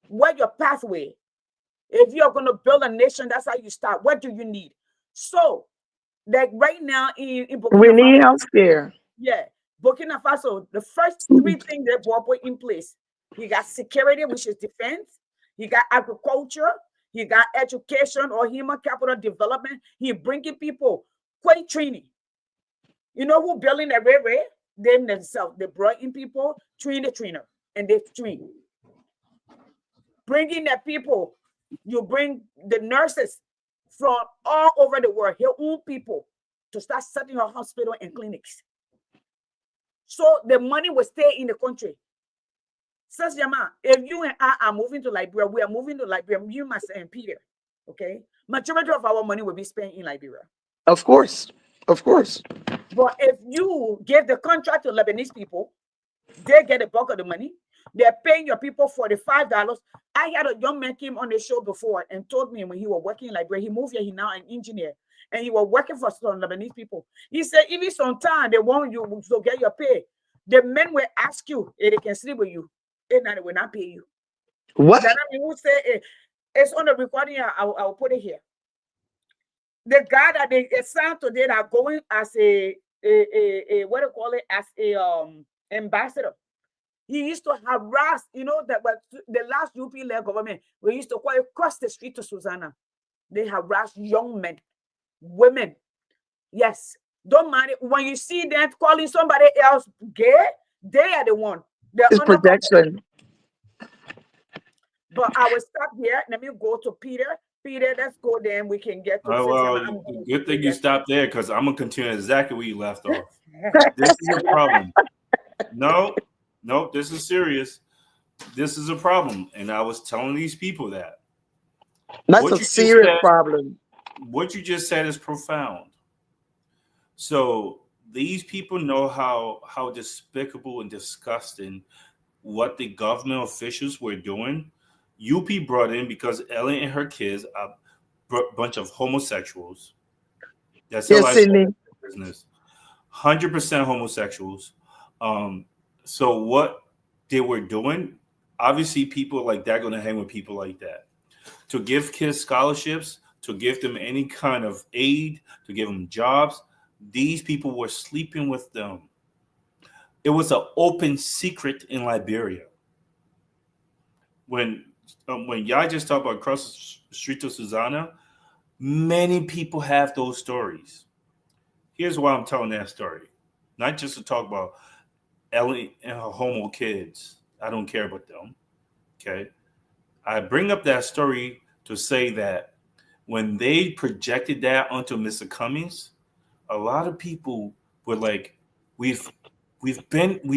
What your pathway? If you're gonna build a nation, that's how you start. What do you need? So, like right now in We Burkina need Faso, health care. yeah, Burkina Faso, the first three things they brought in place. You got security, which is defense. You got agriculture. You got education or human capital development. He bringing people quick training. You know who building the railway? Them themselves. They brought in people, train the trainer, and they train. Bringing the people. You bring the nurses from all over the world, your own people, to start setting your hospital and clinics. So the money will stay in the country. Says Yama, if you and I are moving to Liberia, we are moving to Liberia, you must and Peter. Okay. Majority of our money will be spent in Liberia. Of course. Of course. But if you give the contract to Lebanese people, they get a bulk of the money. They're paying your people $45. I had a young man came on the show before and told me when he was working in Liberia, he moved here, he now an engineer, and he was working for some Lebanese people. He said, even sometimes they want you to get your pay. The men will ask you if they can sleep with you, and they will not pay you. What? Then I mean, who say it's on the recording? I'll put it here. The guy that they assigned today that are going as a what do you call it, as a ambassador. He used to harass, you know, that was the last UP-led government. We used to go across the street to Susanna. They harass young men, women. Yes. Don't mind it. When you see them calling somebody else gay, they are the one. They're It's protection. But I will stop here. Let me go to Peter. Peter, let's go then. We can get to Well, good thing you stopped there because I'm gonna continue exactly where you left off. This is a problem. No, this is serious. This is a problem, and I was telling these people that. That's a serious problem. What you just said is profound. So these people know how despicable and disgusting what the government officials were doing. UP brought in because Ellen and her kids are a bunch of homosexuals. That's a business. 100% homosexuals. So what they were doing, obviously people like that are going to hang with people like that. To give kids scholarships, to give them any kind of aid, to give them jobs, these people were sleeping with them. It was an open secret in Liberia. When y'all just talk about across the street to Susanna, many people have those stories. Here's why I'm telling that story. Not just to talk about Ellie and her homo kids. I don't care about them. Okay. I bring up that story to say that when they projected that onto Mr. Cummings, a lot of people were like, we've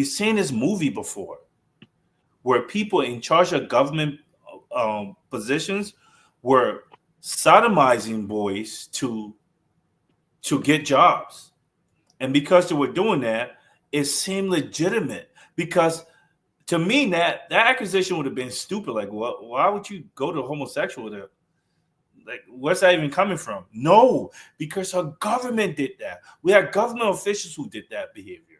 seen this movie before where people in charge of government positions were sodomizing boys to get jobs. And because they were doing that, it seemed legitimate. Because to me, that accusation would have been stupid. Like, why would you go to homosexual there? Like, where's that even coming from? No, because our government did that. We had government officials who did that behavior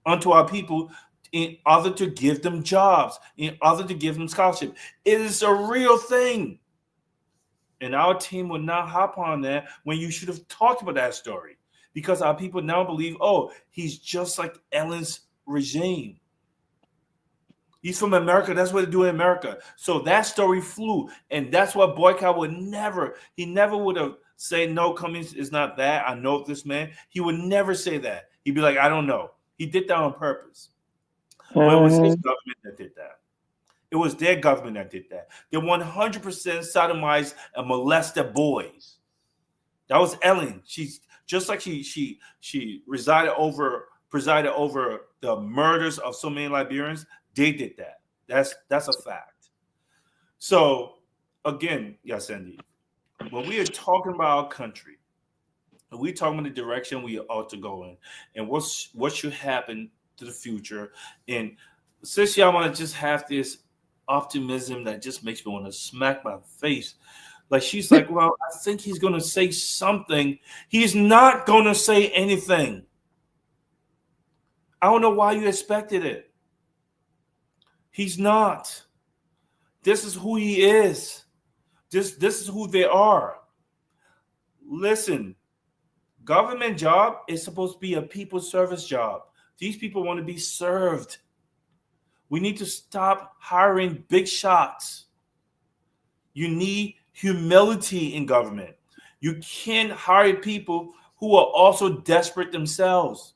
unto our people in order to give them jobs, in order to give them scholarship. It is a real thing. And our team would not hop on that when you should have talked about that story. Because our people now believe, oh, he's just like Ellen's regime. He's from America. That's what they do in America. So that story flew. And that's what Boycott would never, he never would have said, no, Cummings is not that. I know this man. He would never say that. He'd be like, I don't know. He did that on purpose. But it was his government that did that. It was their government that did that. They 100% sodomized and molested boys. That was Ellen. She's just like she presided over the murders of so many Liberians. They did that. That's a fact. So again, Yasendi, when we are talking about our country, and we're talking about the direction we ought to go in, and what should happen to the future, and since y'all want to just have this optimism that just makes me want to smack my face. Like she's like, well, I think he's going to say something. He's not going to say anything. I don't know why you expected it. He's not. This is who he is. This is who they are. Listen, government job is supposed to be a people service job. These people want to be served. We need to stop hiring big shots. You need humility in government. You can't hire people who are also desperate themselves.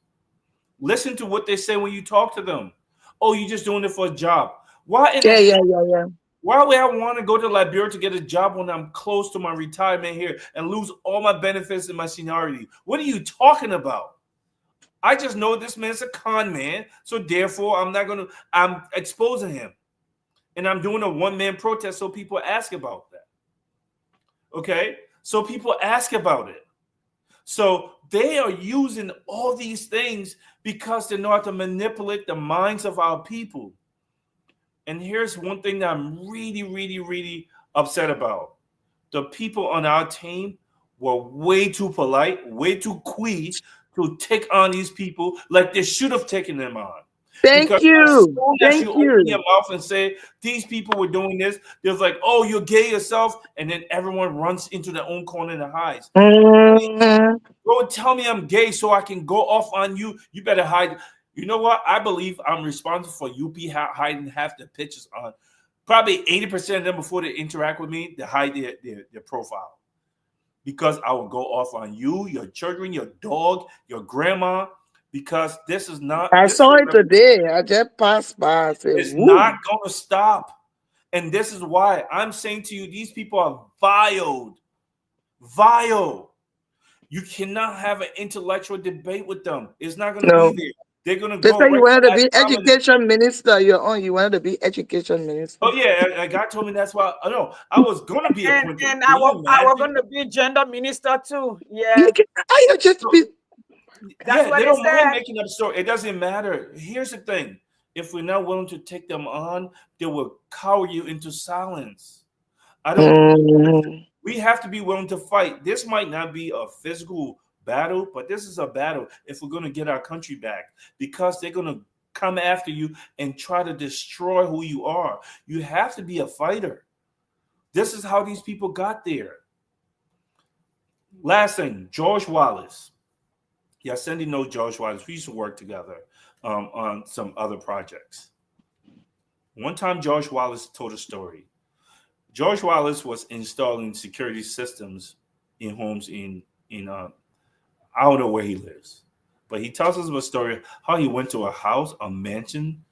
Listen to what they say when you talk to them. Oh, you're just doing it for a job. Why in the Yeah, yeah, heck? yeah, yeah. Why would I want to go to Liberia to get a job when I'm close to my retirement here and lose all my benefits and my seniority? What are you talking about? I just know this man's a con man, so therefore I'm exposing him. And I'm doing a one-man protest so people ask about that. Okay? So people ask about it. So they are using all these things because they know how to manipulate the minds of our people. And here's one thing that I'm really, really, really upset about. The people on our team were way too polite, way too quick to take on these people like they should have taken them on. Thank Because as you. soon as Thank you open your you. mouth and say these people were doing this, there's like, oh, you're gay yourself, and then everyone runs into their own corner and hides. Mhm. Go and tell me I'm gay so I can go off on you. You better hide. You know what? I believe I'm responsible for UP hiding half the pictures on. Probably 80% of them before they interact with me, they hide their profile. Because I will go off on you, your children, your dog, your grandma, because this is not I this saw it today. I just passed by. I said, is not woo. going to stop. And this is why I'm saying to you, these people are vile. Vile. You cannot have an intellectual debate with them. It's not going to be No. there. They're going to They go said you right wanted to to ad be hominem. education minister. You're on. You wanted to be education minister. Oh yeah, God told me that's why. I know I was going to be appointed. And Can you I was imagine? going to be gender minister too. You Yeah, can, I you just So, be that's yeah, what they they don't mind said. making up story. It doesn't matter. Here's the thing: if we're not willing to take them on, they will cower you into silence. I don't. mm, We have to be willing to fight. This might not be a physical battle, but this is a battle if we're going to get our country back because they're going to come after you and try to destroy who you are. You have to be a fighter. This is how these people got there. Last thing, George Wallace. Yeah, Cindy knows George Wallace. We used to work together on some other projects. One time, George Wallace told a story. George Wallace was installing security systems in homes in I don't know where he lives, but he tells us a story how he went to a house, a mansion,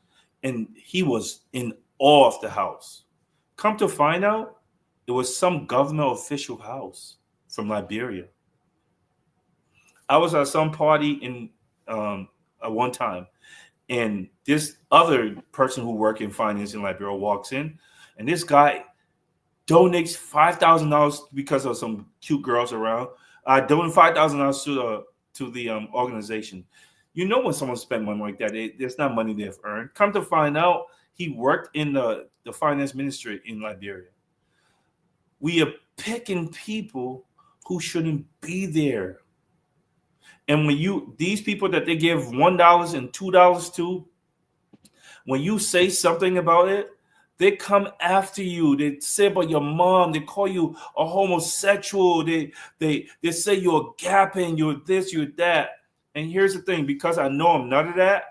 and he was in awe of the house. Come to find out, it was some government official house from Liberia. I was at some party in at one time, and this other person who worked in finance in Liberia walks in, and this guy donates $5,000 because of some cute girls around. Donate $5,000 to the organization. You know when someone spent money like that, there's not money they've earned. Come to find out, he worked in the finance ministry in Liberia. We are picking people who shouldn't be there. And when these people that they give $1 and $2 to, when you say something about it, they come after you. They say about your mom. They call you a homosexual. They say you're gapping, you're this, you're that. And here's the thing, because I know I'm none of that,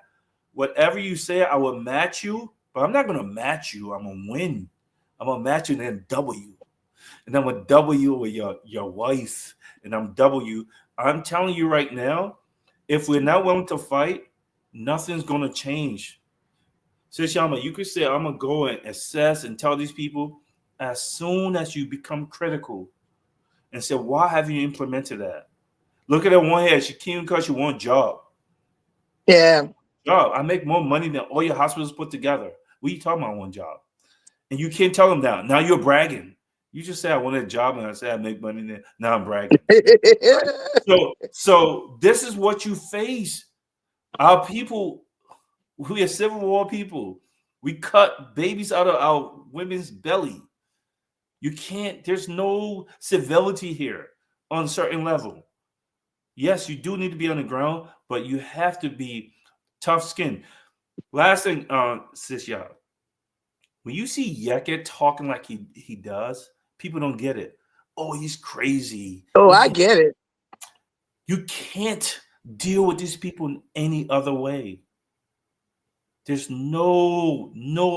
whatever you say, I will match you, but I'm not gonna match you. I'm gonna win. I'm gonna match you and then double you. And I'm gonna double you with your wife. And I'm double you. I'm telling you right now, if we're not willing to fight, nothing's gonna change. Sis Yama, you could say, I'm going to go and assess and tell these people as soon as you become critical and say, why haven't you implemented that? Look at her one head. She came because she want a job. yeah. Job. I make more money than all your hospitals put together. What are you talking about one job? And you can't tell them that. Now you're bragging. You just say I want a job and I say I make money there. Now I'm bragging. So this is what you face. Our people, we are Civil War people. We cut babies out of our women's belly. You can't, there's no civility here on a certain level. Yes, you do need to be on the ground, but you have to be tough skinned. Last thing, sis, y'all, when you see Yeket talking like he does, people don't get it. Oh, he's crazy. Oh, I get it. You can't deal with these people in any other way. There's no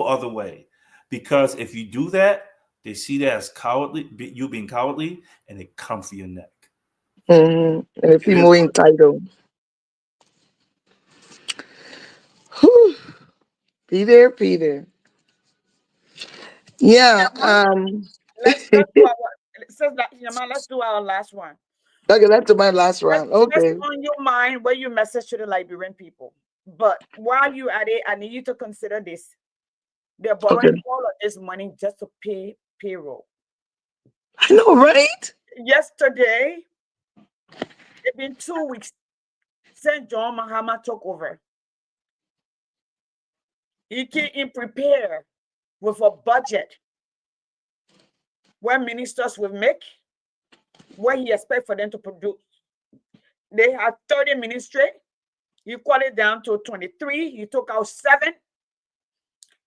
other way. Because if you do that, they see that as cowardly, you being cowardly, and they come for your neck. And if It he is more what it is. entitled. Whew. Peter, Peter. Yeah. Let's do our let's do our last one. Okay, that's my last What's round. what's Okay. on your mind when you message to the Liberian people? But while you at it, I need you to consider this. They're Okay. borrowing all of this money just to pay payroll. I know, right? Yesterday, it's been 2 weeks since John Mahama took over. He came in prepared with a budget where ministers will make, what he expect for them to produce. They had 30 ministry. You cut it down to 23. You took out 7.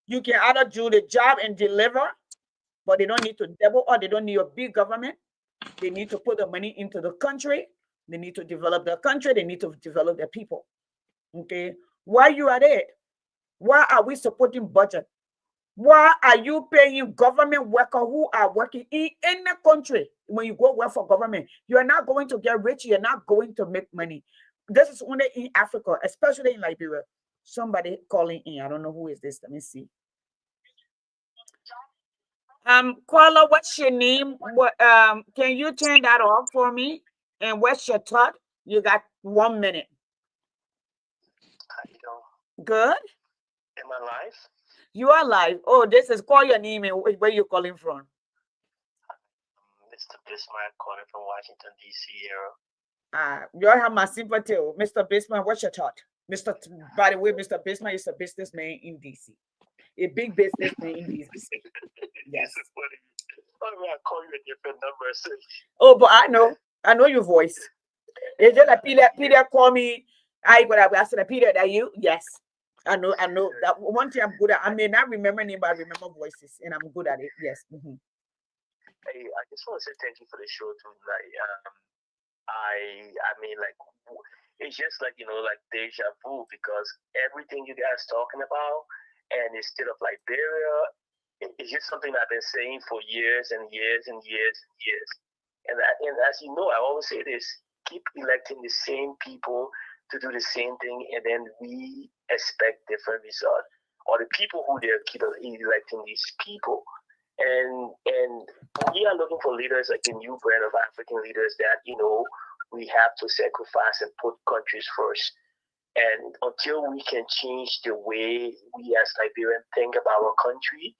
You can either do the job and deliver, but they don't need to double or they don't need a big government. They need to put the money into the country. They need to develop their country. They need to develop their people. Okay. Why you are there? Why are we supporting budget? Why are you paying government workers who are working in any country? When you go work for government, you are not going to get rich. You're not going to make money. This is only in Africa, especially in Liberia. Somebody calling in. I don't know who is this. Let me see. Carla, what's your name? What can you turn that off for me? And what's your thought? You got 1 minute. How you doing? Good. Am I live? You are live. Oh, this is call your name and where you calling from. Mr. Bismarck calling from Washington, D.C. area. You all have my sympathy. Mr. Bismarck, what's your thought? By the way, Mr. Bismarck is a businessman in DC. A big businessman in DC. Yes. This is funny. I call you a different number. So. Oh, but I know your voice. It's just like Peter call me. I said, Peter, that you? Yes. I know that one thing I'm good at. I may not remember name, but I remember voices, and I'm good at it. Yes. Hey, I just want to say thank you for the show too. Like, I mean, like, it's just like like deja vu because everything you guys talking about, and instead of Liberia, it's just something I've been saying for years and years and years and years. And as you know, I always say this: keep electing the same people to do the same thing, and then we expect different results. Or the people who they keep electing these people, and we are looking for leaders like the new brand of African leaders that we have to sacrifice and put countries first. And until we can change the way we as Liberians think about our country,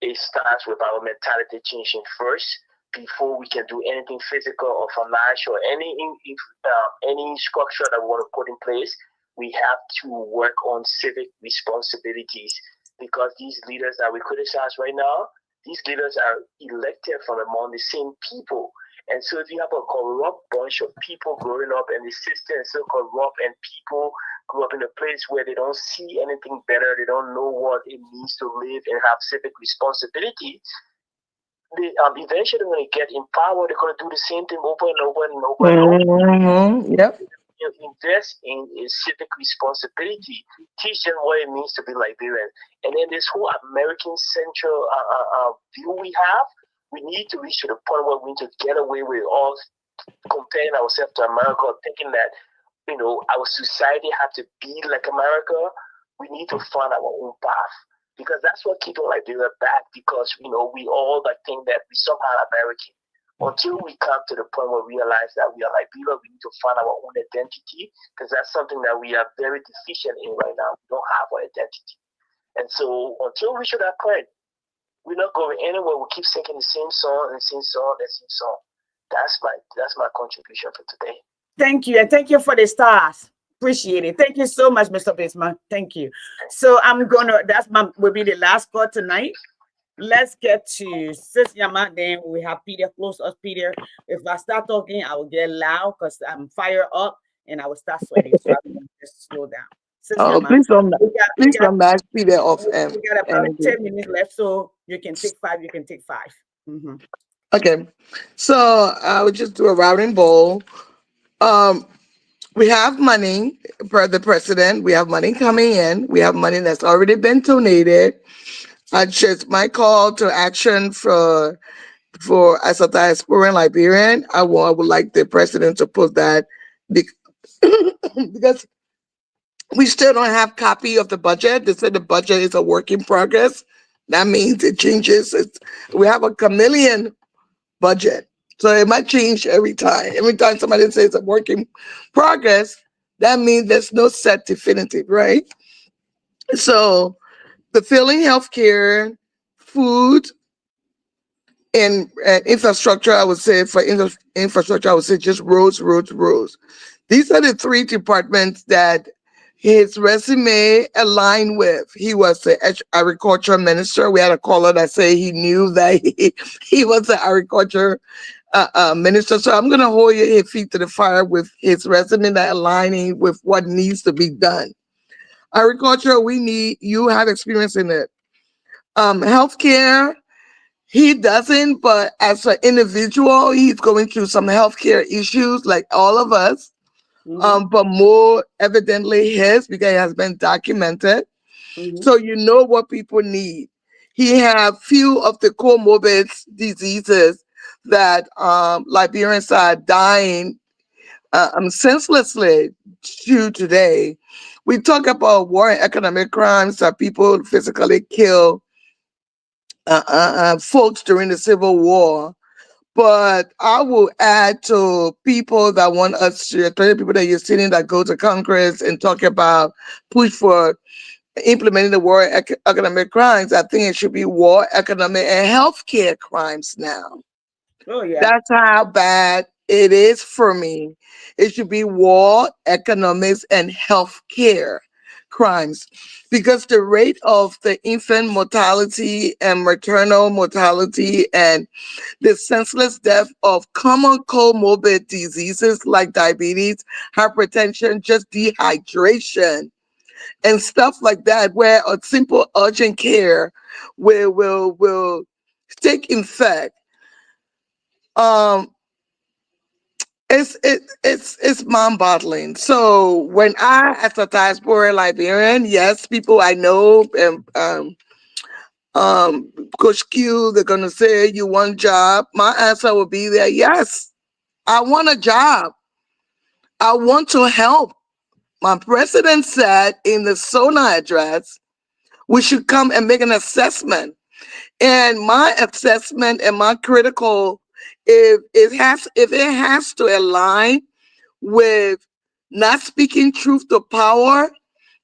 it starts with our mentality changing first before we can do anything physical or financial or any structure that we want to put in place. We have to work on civic responsibilities because these leaders that we criticize right now, these leaders are elected from among the same people. And so if you have a corrupt bunch of people growing up and the system is so corrupt and people grew up in a place where they don't see anything better, they don't know what it means to live and have civic responsibility, they eventually when they get in power, they're going to do the same thing over and over and over and over. Yep. Invest in civic responsibility, teach them what it means to be Liberian. And then this whole American central view we have, we need to reach to the point where we need to get away with all comparing ourselves to America, thinking that our society have to be like America. We need to find our own path because that's what keeps Liberia back. Because we all think that we somehow American. Until we come to the point where we realize that we are Liberia, we need to find our own identity because that's something that we are very deficient in right now. We don't have our identity, and so until we reach that point, we're not going anywhere. We keep singing the same song and same song and same song. That's my contribution for today. Thank you, and thank you for the stars. Appreciate it. Thank you so much, Mr. Bismarck. Thank you. So will be the last call tonight. Let's get to Sis Yama. Then we have Peter close us. Peter, if I start talking, I will get loud because I'm fired up and I will start sweating. So I'm going to just slow down. Sis Oh, Yama, please don't match Peter off we got about energy. 10 minutes left, so you can take 5. You can take 5. Okay, so I would just do a routing bowl. We have money per the president. We have money coming in. We have money that's already been donated. Just my call to action for for as a diasporan Liberian. I would like the president to put that bec- because we still don't have copy of the budget. They said the budget is a work in progress. That means it changes. We have a chameleon budget. So it might change every time. Every time somebody says a work in progress, that means there's no set definitive, right? So the failing healthcare, food, and infrastructure, I would say for infrastructure, I would say just roads, roads, roads. These are the three departments that his resume aligned with. He was the agriculture minister. We had a caller that say he knew that he was the agriculture minister. So I'm going to hold your feet to the fire with his resume that aligning with what needs to be done. Agriculture, we need, you have experience in it. Healthcare, he doesn't, but as an individual, he's going through some healthcare issues like all of us. Mm-hmm. But more evidently his because it has been documented. Mm-hmm. So you know what people need. He have few of the comorbid diseases that Liberians are dying senselessly to today. We talk about war and economic crimes that people physically kill folks during the Civil War. But I will add to people that want us to, people that you're sitting that go to Congress and talk about push for implementing the war economic crimes. I think it should be war, economic, and healthcare crimes now. Oh yeah. That's how bad it is for me. It should be war, economics, and healthcare crimes because the rate of the infant mortality and maternal mortality and the senseless death of common comorbid diseases like diabetes, hypertension, just dehydration, and stuff like that, where a simple urgent care will take effect. Um, it's mind boggling. So when I, as a diaspora Liberian, yes, people I know, um, Coach Q, they're gonna say you want job. My answer will be there. Yes, I want a job. I want to help. My president said in the SONA address, we should come and make an assessment. And my assessment and my critical, if it has to align with not speaking truth to power,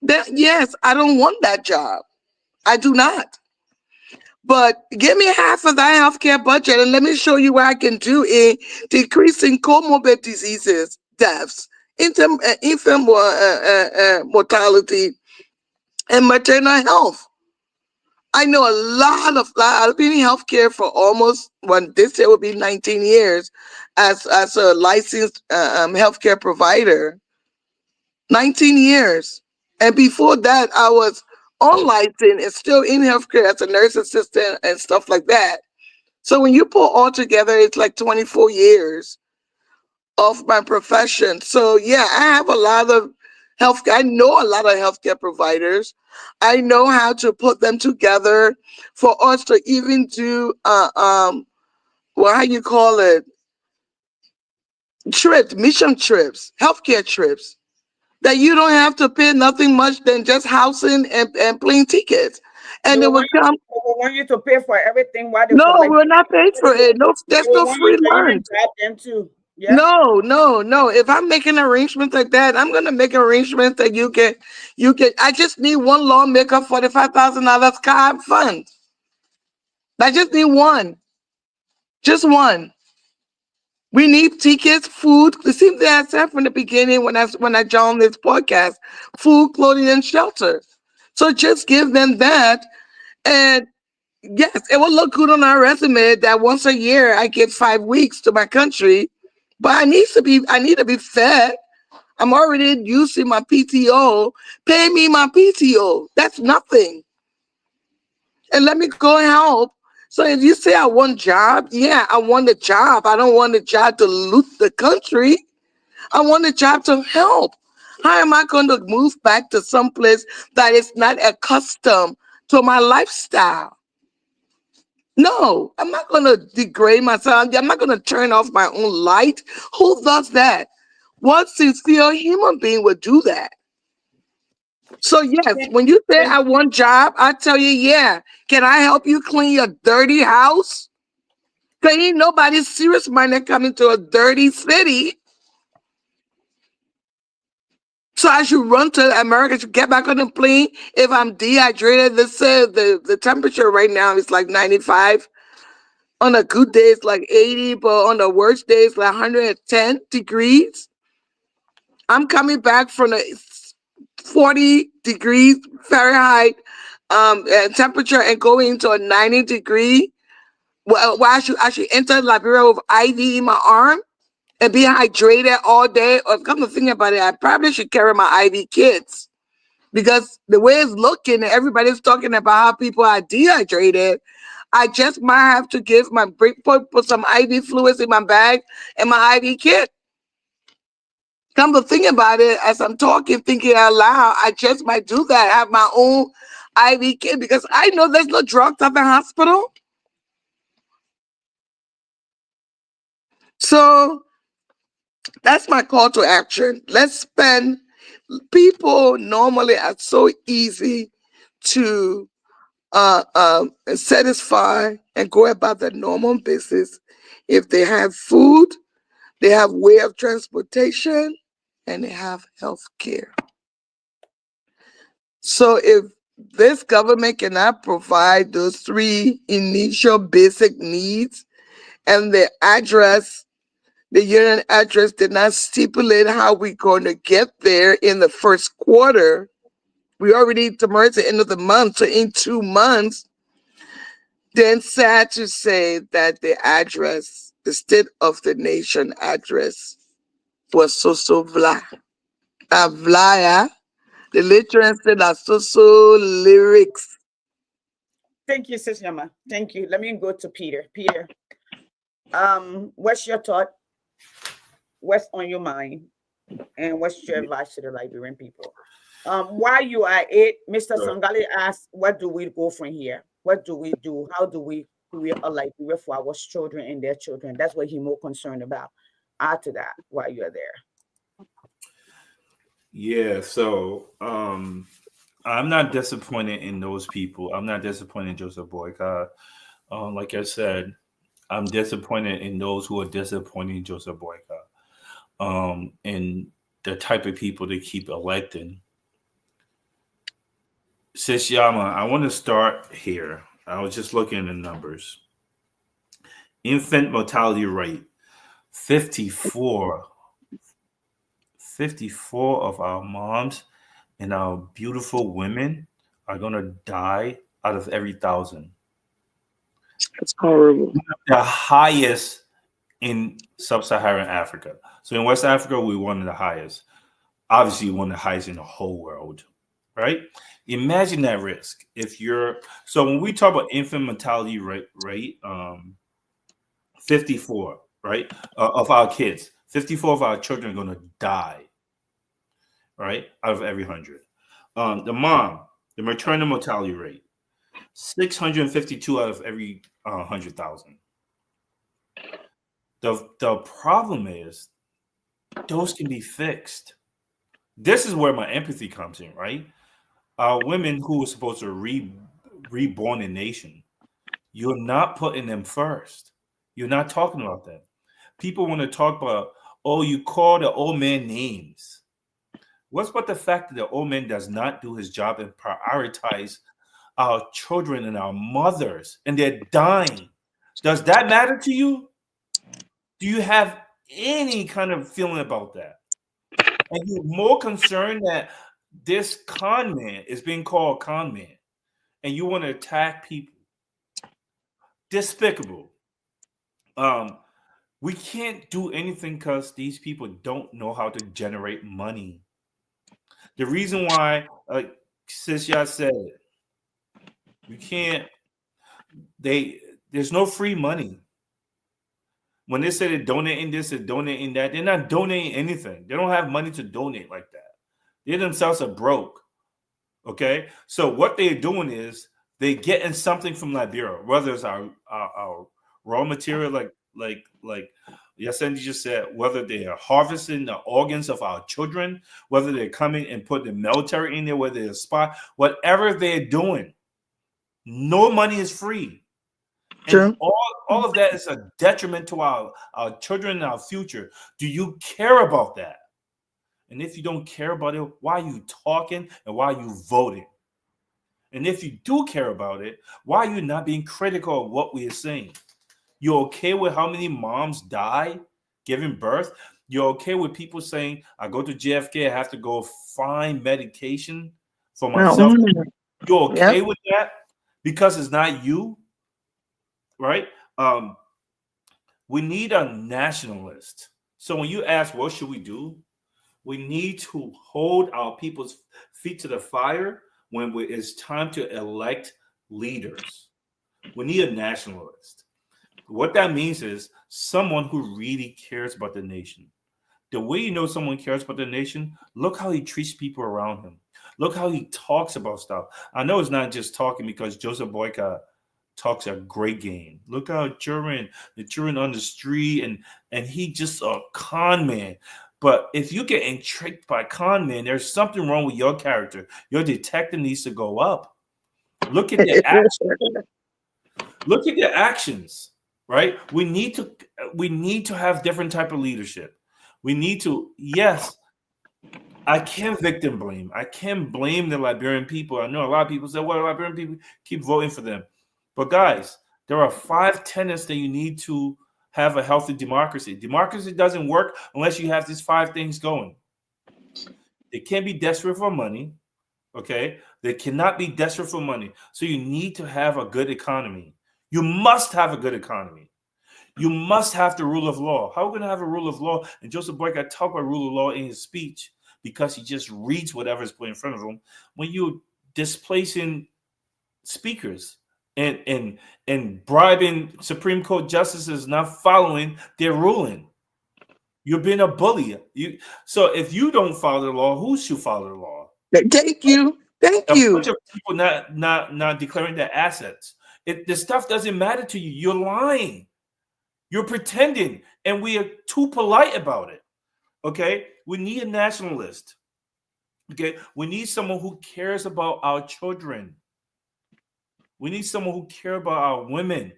then yes, I don't want that job. I do not. But give me half of that healthcare budget and let me show you what I can do in decreasing comorbid diseases, deaths, infant mortality, and maternal health. I know a lot of, I've been in healthcare for almost, well, this year will be 19 years as a licensed healthcare provider. 19 years. And before that, I was unlicensed and still in healthcare as a nurse assistant and stuff like that. So when you put all together, it's like 24 years of my profession. So yeah, I have a lot of health. I know a lot of healthcare providers. I know how to put them together for us to even do well, how you call it, trips, mission trips, healthcare trips that you don't have to pay nothing much than just housing and plane tickets. They And they will will want you. come. They will want you to pay for everything while they No, collect. we're not paid for it. No, They there's will no want you free to even lunch. drive them too. Yeah. No, no, no. If I'm making arrangements like that, I'm gonna make arrangements that you can. I just need one lawmaker, $45,000 car fund. I just need one, just one. We need tickets, food. The same thing I said from the beginning when I joined this podcast: food, clothing, and shelter. So just give them that, and yes, it will look good on our resume that once a year I give 5 weeks to my country. But I need to be fed. I'm already using my PTO. Pay me my PTO. That's nothing. And let me go and help. So if you say I want job, yeah, I want a job. I don't want a job to loot the country. I want a job to help. How am I going to move back to some place that is not accustomed to my lifestyle? No, I'm not going to degrade myself. I'm not going to turn off my own light. Who does that? What sincere human being would do that? So yes, Then, when you say then I want job, I tell you, yeah. Can I help you clean your dirty house? Cause ain't nobody serious minded coming to a dirty city. So I should run to America to get back on the plane if I'm dehydrated. They say the temperature right now is like 95. On a good day, it's like 80, but on the worst day, it's like 110 degrees. I'm coming back from the 40 degrees Fahrenheit temperature and going into a 90-degree. Well, I should enter Liberia with IV in my arm and be hydrated all day. Or come to think about it, I probably should carry my IV kits because the way it's looking, everybody's talking about how people are dehydrated. I just might have to give my put some IV fluids in my bag and my IV kit. Come to think about it, as I'm talking, thinking out loud, I just might do that. Have my own IV kit because I know there's no drugs at the hospital. So that's my call to action. Let's spend. People normally are so easy to satisfy and go about their normal business if they have food, they have way of transportation, and they have health care. So if this government cannot provide those three initial basic needs and the union address did not stipulate how we're going to get there in the first quarter, we already tomorrow's the end of the month, so in 2 months, then sad to say that the address, the state of the nation address, was so vla. Vlaya, the literacy that so lyrics. thank you, Sis Yama. Thank you. Let me go to Peter. Peter, what's your thought? What's on your mind? And what's your advice to the Liberian people? While you are it, Mr. Sure. Sangali asked, what do we go from here? What do we do? How do we create a Liberia for our children and their children? That's what he's more concerned about. Add to that while you're there. Yeah, so I'm not disappointed in those people. I'm not disappointed in Joseph Boycott. Like I said, I'm disappointed in those who are disappointing Joseph Boycott. And the type of people they keep electing. Sis Yama, I want to start here. I was just looking at the numbers. Infant mortality rate 54. 54 of our moms and our beautiful women are going to die out of every 1,000. It's horrible. The highest in sub-Saharan Africa. So in West Africa, we're one of the highest. Obviously, one of the highest in the whole world, right? Imagine that risk. So when we talk about infant mortality rate 54, right, of our kids, 54 of our children are going to die, right, out of every 100. The maternal mortality rate, 652 out of every 100,000. The problem is those can be fixed. This is where my empathy comes in, right? Women who are supposed to reborn a nation, you're not putting them first. You're not talking about that. People want to talk about, oh, you call the old man names. What's about the fact that the old man does not do his job and prioritize our children and our mothers and they're dying? Does that matter to you? Do you have any kind of feeling about that? Are you more concerned that this con man is being called con man and you want to attack people? Despicable. We can't do anything because these people don't know how to generate money. The reason why, Sis Ya said it, you can't. There's no free money. When they say they're donating this and donating that, they're not donating anything. They don't have money to donate like that. They themselves are broke. Okay, so what they're doing is They're getting something from Liberia, whether it's our raw material, like Yasendi just said, whether they are harvesting the organs of our children, whether they're coming and put the military in there, whether they're spy, whatever they're doing, no money is free. And True. all of that is a detriment to our children and our future. Do you care about that? And if you don't care about it, why are you talking and why are you voting? And if you do care about it, why are you not being critical of what we are saying? You're okay with how many moms die giving birth? You're okay with people saying, I go to JFK, I have to go find medication for Now, myself? You're yep. okay with that because it's not you, right? We need a nationalist. So when you ask, what should we do? We need to hold our people's feet to the fire when it's time to elect leaders. We need a nationalist. What that means is someone who really cares about the nation. The way you know someone cares about the nation, look how he treats people around him. Look how he talks about stuff. I know it's not just talking because Joseph Boycott talks a great game. Look how the children on the street, and he just a con man. But if you get tricked by con man, there's something wrong with your character. Your detective needs to go up. Look at their actions. Look at their actions, right? We need to have different type of leadership. We need to, yes, I can't victim blame. I can't blame the Liberian people. I know a lot of people say, well, Liberian people keep voting for them. But guys, there are 5 tenets that you need to have a healthy democracy. Democracy doesn't work unless you have these 5 things going. They can't be desperate for money. Okay. They cannot be desperate for money. So you need to have a good economy. You must have a good economy. You must have the rule of law. How are we going to have a rule of law? And Joseph Boycott talked about rule of law in his speech because he just reads whatever is put in front of him. When you're displacing speakers and bribing Supreme Court justices not following their ruling, you're being a bully. So if you don't follow the law, who should follow the law? Thank you. Thank A you. bunch of people not declaring their assets. The stuff doesn't matter to you. You're lying. You're pretending, and we are too polite about it. Okay, we need a nationalist. Okay, we need someone who cares about our children. We need someone who cares about our women.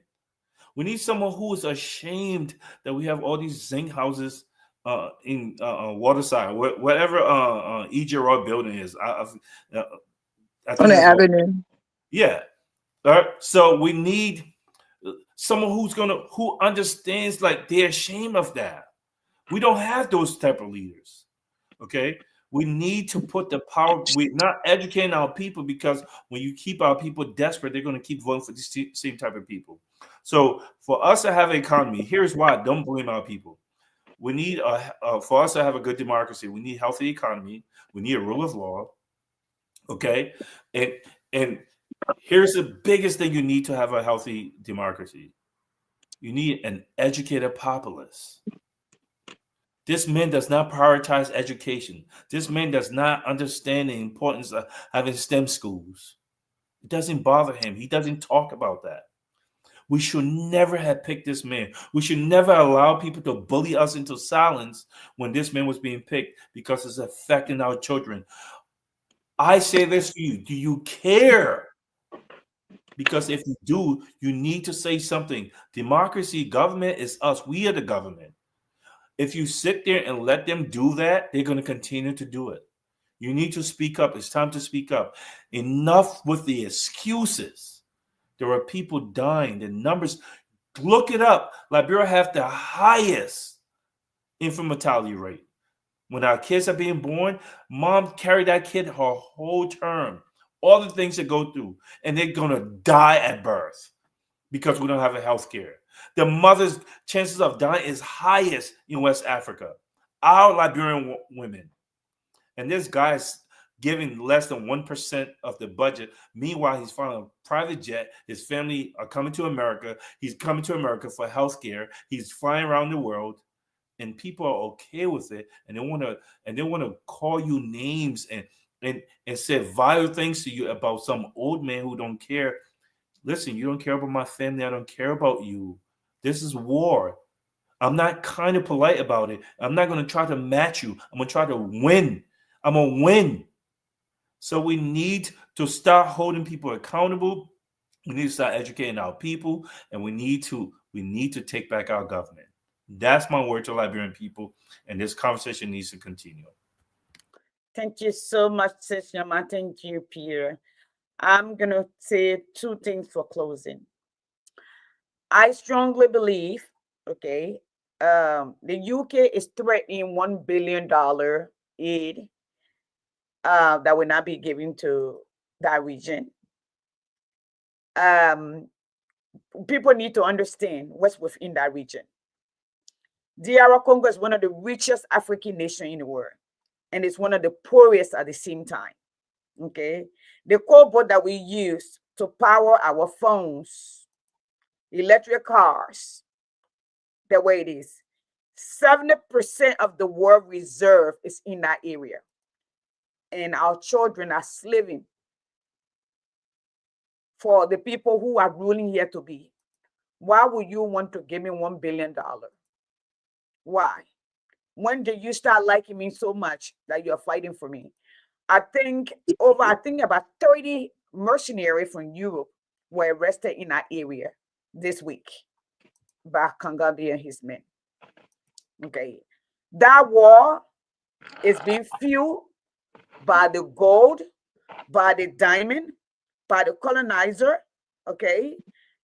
We need someone who is ashamed that we have all these zinc houses in Waterside, whatever EJR building is. I On think the that's what. avenue. Yeah. All right. So we need someone who understands, like, they're ashamed of that. We don't have those type of leaders. Okay. We need to put the power. We're not educating our people because when you keep our people desperate, they're going to keep voting for these same type of people. So for us to have an economy, here's why. Don't blame our people. We need for us to have a good democracy. We need a healthy economy. We need a rule of law. Okay. And here's the biggest thing you need to have a healthy democracy. You need an educated populace. This man does not prioritize education. This man does not understand the importance of having STEM schools. It doesn't bother him. He doesn't talk about that. We should never have picked this man. We should never allow people to bully us into silence when this man was being picked because it's affecting our children. I say this to you. Do you care? Because if you do, you need to say something. Democracy, government is us. We are the government. If you sit there and let them do that, they're going to continue to do it. You need to speak up. It's time to speak up. Enough with the excuses. There are people dying. The numbers, look it up. Liberia have the highest infant mortality rate. When our kids are being born, mom carried that kid her whole term. All the things that go through, and they're going to die at birth because we don't have a health care. The mother's chances of dying is highest in West Africa. Our Liberian women. And this guy's giving less than 1% of the budget. Meanwhile, he's flying a private jet. His family are coming to America. He's coming to America for health care. He's flying around the world. And people are okay with it. And they want to call you names and say vile things to you about some old man who don't care Listen, you don't care about my family. I don't care about you. This is war. I'm not kind of polite about it. I'm not going to try to match you. I'm going to try to win. I'm going to win. So we need to start holding people accountable. We need to start educating our people, and we need to take back our government. That's my word to Liberian people, and this conversation needs to continue. Thank you so much, Seshama. Thank you, Peter. I'm going to say two things for closing. I strongly believe, okay, the UK is threatening $1 billion aid that will not be given to that region. Um, People need to understand what's within that region. DR Congo is one of the richest African nations in the world, and it's one of the poorest at the same time. Okay, the cobalt that we use to power our phones, electric cars, the way it is, 70% of the world reserve is in that area, and our children are slaving for the people who are ruling here to be. Why would you want to give me $1 billion? Why? When did you start liking me so much that you're fighting for me? I think about 30 mercenaries from Europe were arrested in that area this week by Kangabi and his men. Okay. That war is being fueled by the gold, by the diamond, by the colonizer. Okay.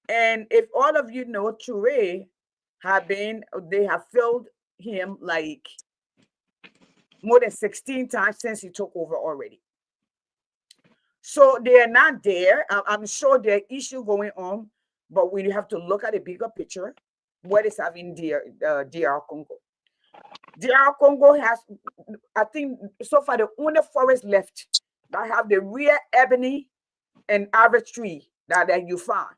And if all of you know, Toure they have filled him like more than 16 times since he took over already. So they are not there. I'm sure there are issues going on, but we have to look at the bigger picture. What is having DR Congo? DR Congo has, I think, so far the only forest left that have the real ebony and average tree that you find.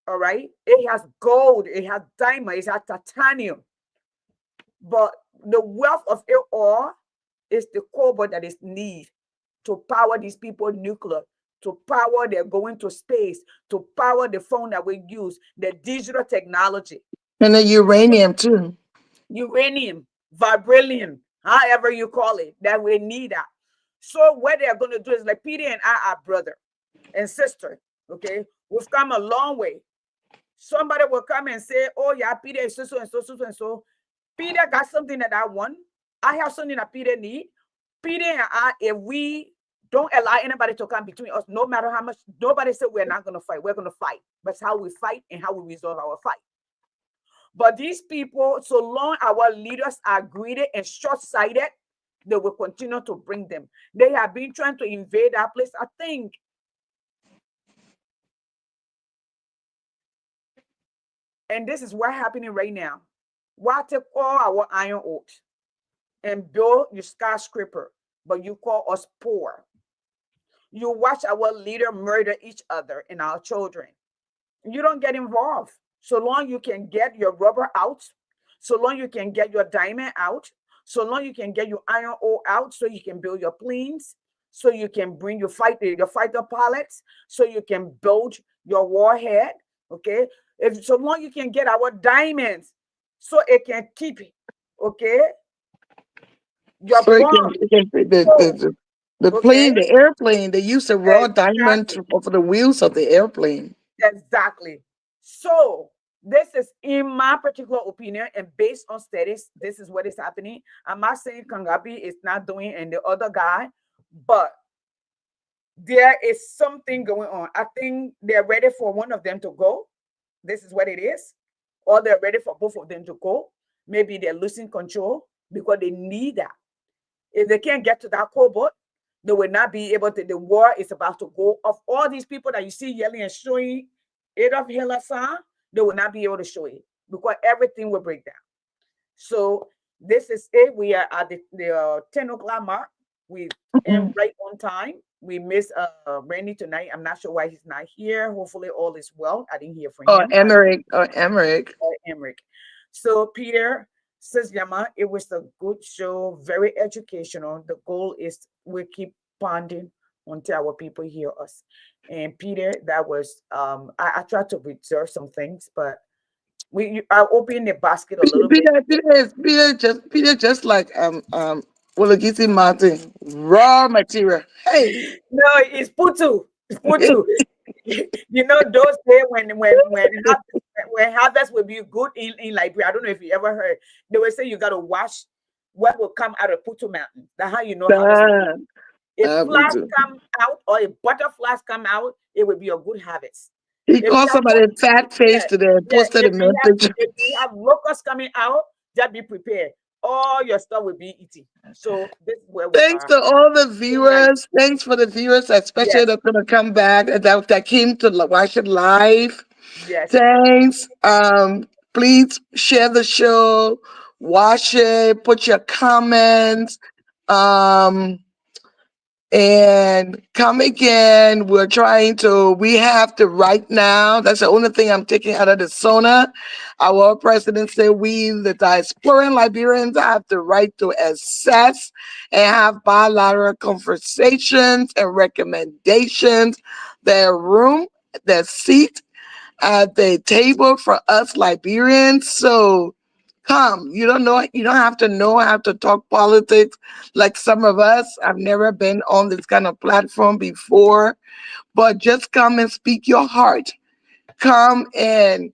All right. It has gold, it has diamond, it has titanium. But the wealth of it all is the cobalt that is needed to power these people nuclear, to power their going to space, to power the phone that we use, the digital technology, And the uranium too. uranium, vibranium, however you call it, that we need that. So what they're going to do is like Peter and I are brother and sister. Okay, we've come a long way. Somebody will come and say, "Oh yeah, Peter is so and so and so." Peter got something that I want. I have something that Peter need. Peter and I, if we don't allow anybody to come between us, no matter how much, nobody said we're not going to fight. We're going to fight. But how we fight and how we resolve our fight. But these people, so long our leaders are greedy and short-sighted, they will continue to bring them. They have been trying to invade our place. I think and this is what's happening right now. Why take all our iron ore and build your skyscraper, but you call us poor? You watch our leader murder each other and our children. You don't get involved. So long you can get your rubber out, so long you can get your diamond out, so long you can get your iron ore out, so you can build your planes, so you can bring your fighter pilots, so you can build your warhead. Okay, if so long you can get our diamonds, so it can keep it. Okay, your So bomb. So the okay, plane, the airplane, they use the raw diamond exactly. for the wheels of the airplane. Exactly. So this is, in my particular opinion, and based on studies, this is what is happening. I'm not saying Kangabi is not doing and the other guy, but there is something going on. I think they're ready for one of them to go. This is what it is. Or they're ready for both of them to go. Maybe they're losing control because they need that. If they can't get to that cobalt, they will not be able to. The war is about to go. Of all these people that you see yelling and showing Adolf Hitler sign, they will not be able to show it because everything will break down. So this is it. We are at the 10 o'clock mark. We end Mhm. right on time. We miss Randy tonight. I'm not sure why he's not here. Hopefully all is well. I didn't hear from Or him. Emmerich, or Emmerich. Emmerich. So Peter says, Yama, it was a good show, very educational. The goal is we keep bonding until our people hear us. And Peter, that was I tried to reserve some things, but I opened the basket a little bit. Peter just like Wologisi Martin, raw material. Hey. No, it's putu. It's putu. You know those days when harvest will be good in Liberia. I don't know if you ever heard. They will say you gotta wash what will come out of Putu Mountain. That's how you know harvest will be. Ah, If flies Putu. come out or if butterflies come out, it will be a good harvest. He If you called have somebody fat face yeah, today and yeah. posted a man picture. If you have locusts coming out, just be prepared. All your stuff will be eaten. So this is where we Thanks are. to all the Good night. viewers. Thanks for the viewers, especially Yes, that's gonna come back and that came to watch it live. yes, Thanks. Please share the show, watch it, put your comments. Um, and come again. We have to right now. That's the only thing I'm taking out of the SONA. Our president said we, the diasporan Liberians, have the right to assess and have bilateral conversations and recommendations. Their room, their seat at the table for us Liberians. So come. You don't have to know how to talk politics like some of us. I've never been on this kind of platform before, but just come and speak your heart. Come and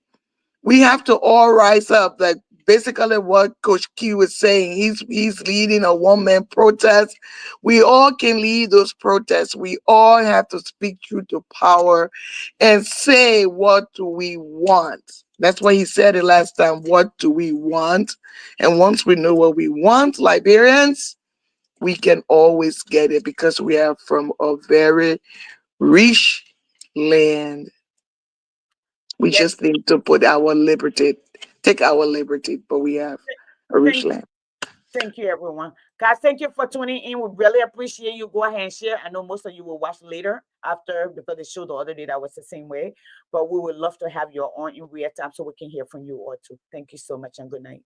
we have to all rise up. Like basically what Coach Q was saying. He's leading a one-man protest. We all can lead those protests. We all have to speak truth to power and say what do we want. That's why he said it last time. What do we want? And once we know what we want, Liberians, we can always get it because we are from a very rich land. We yes. just need to take our liberty, but we have a rich Thank land. Thank you, everyone. Guys, thank you for tuning in. We really appreciate you. Go ahead and share. I know most of you will watch later after because the show the other day that was the same way. But we would love to have you on in real time so we can hear from you all too. Thank you so much and good night.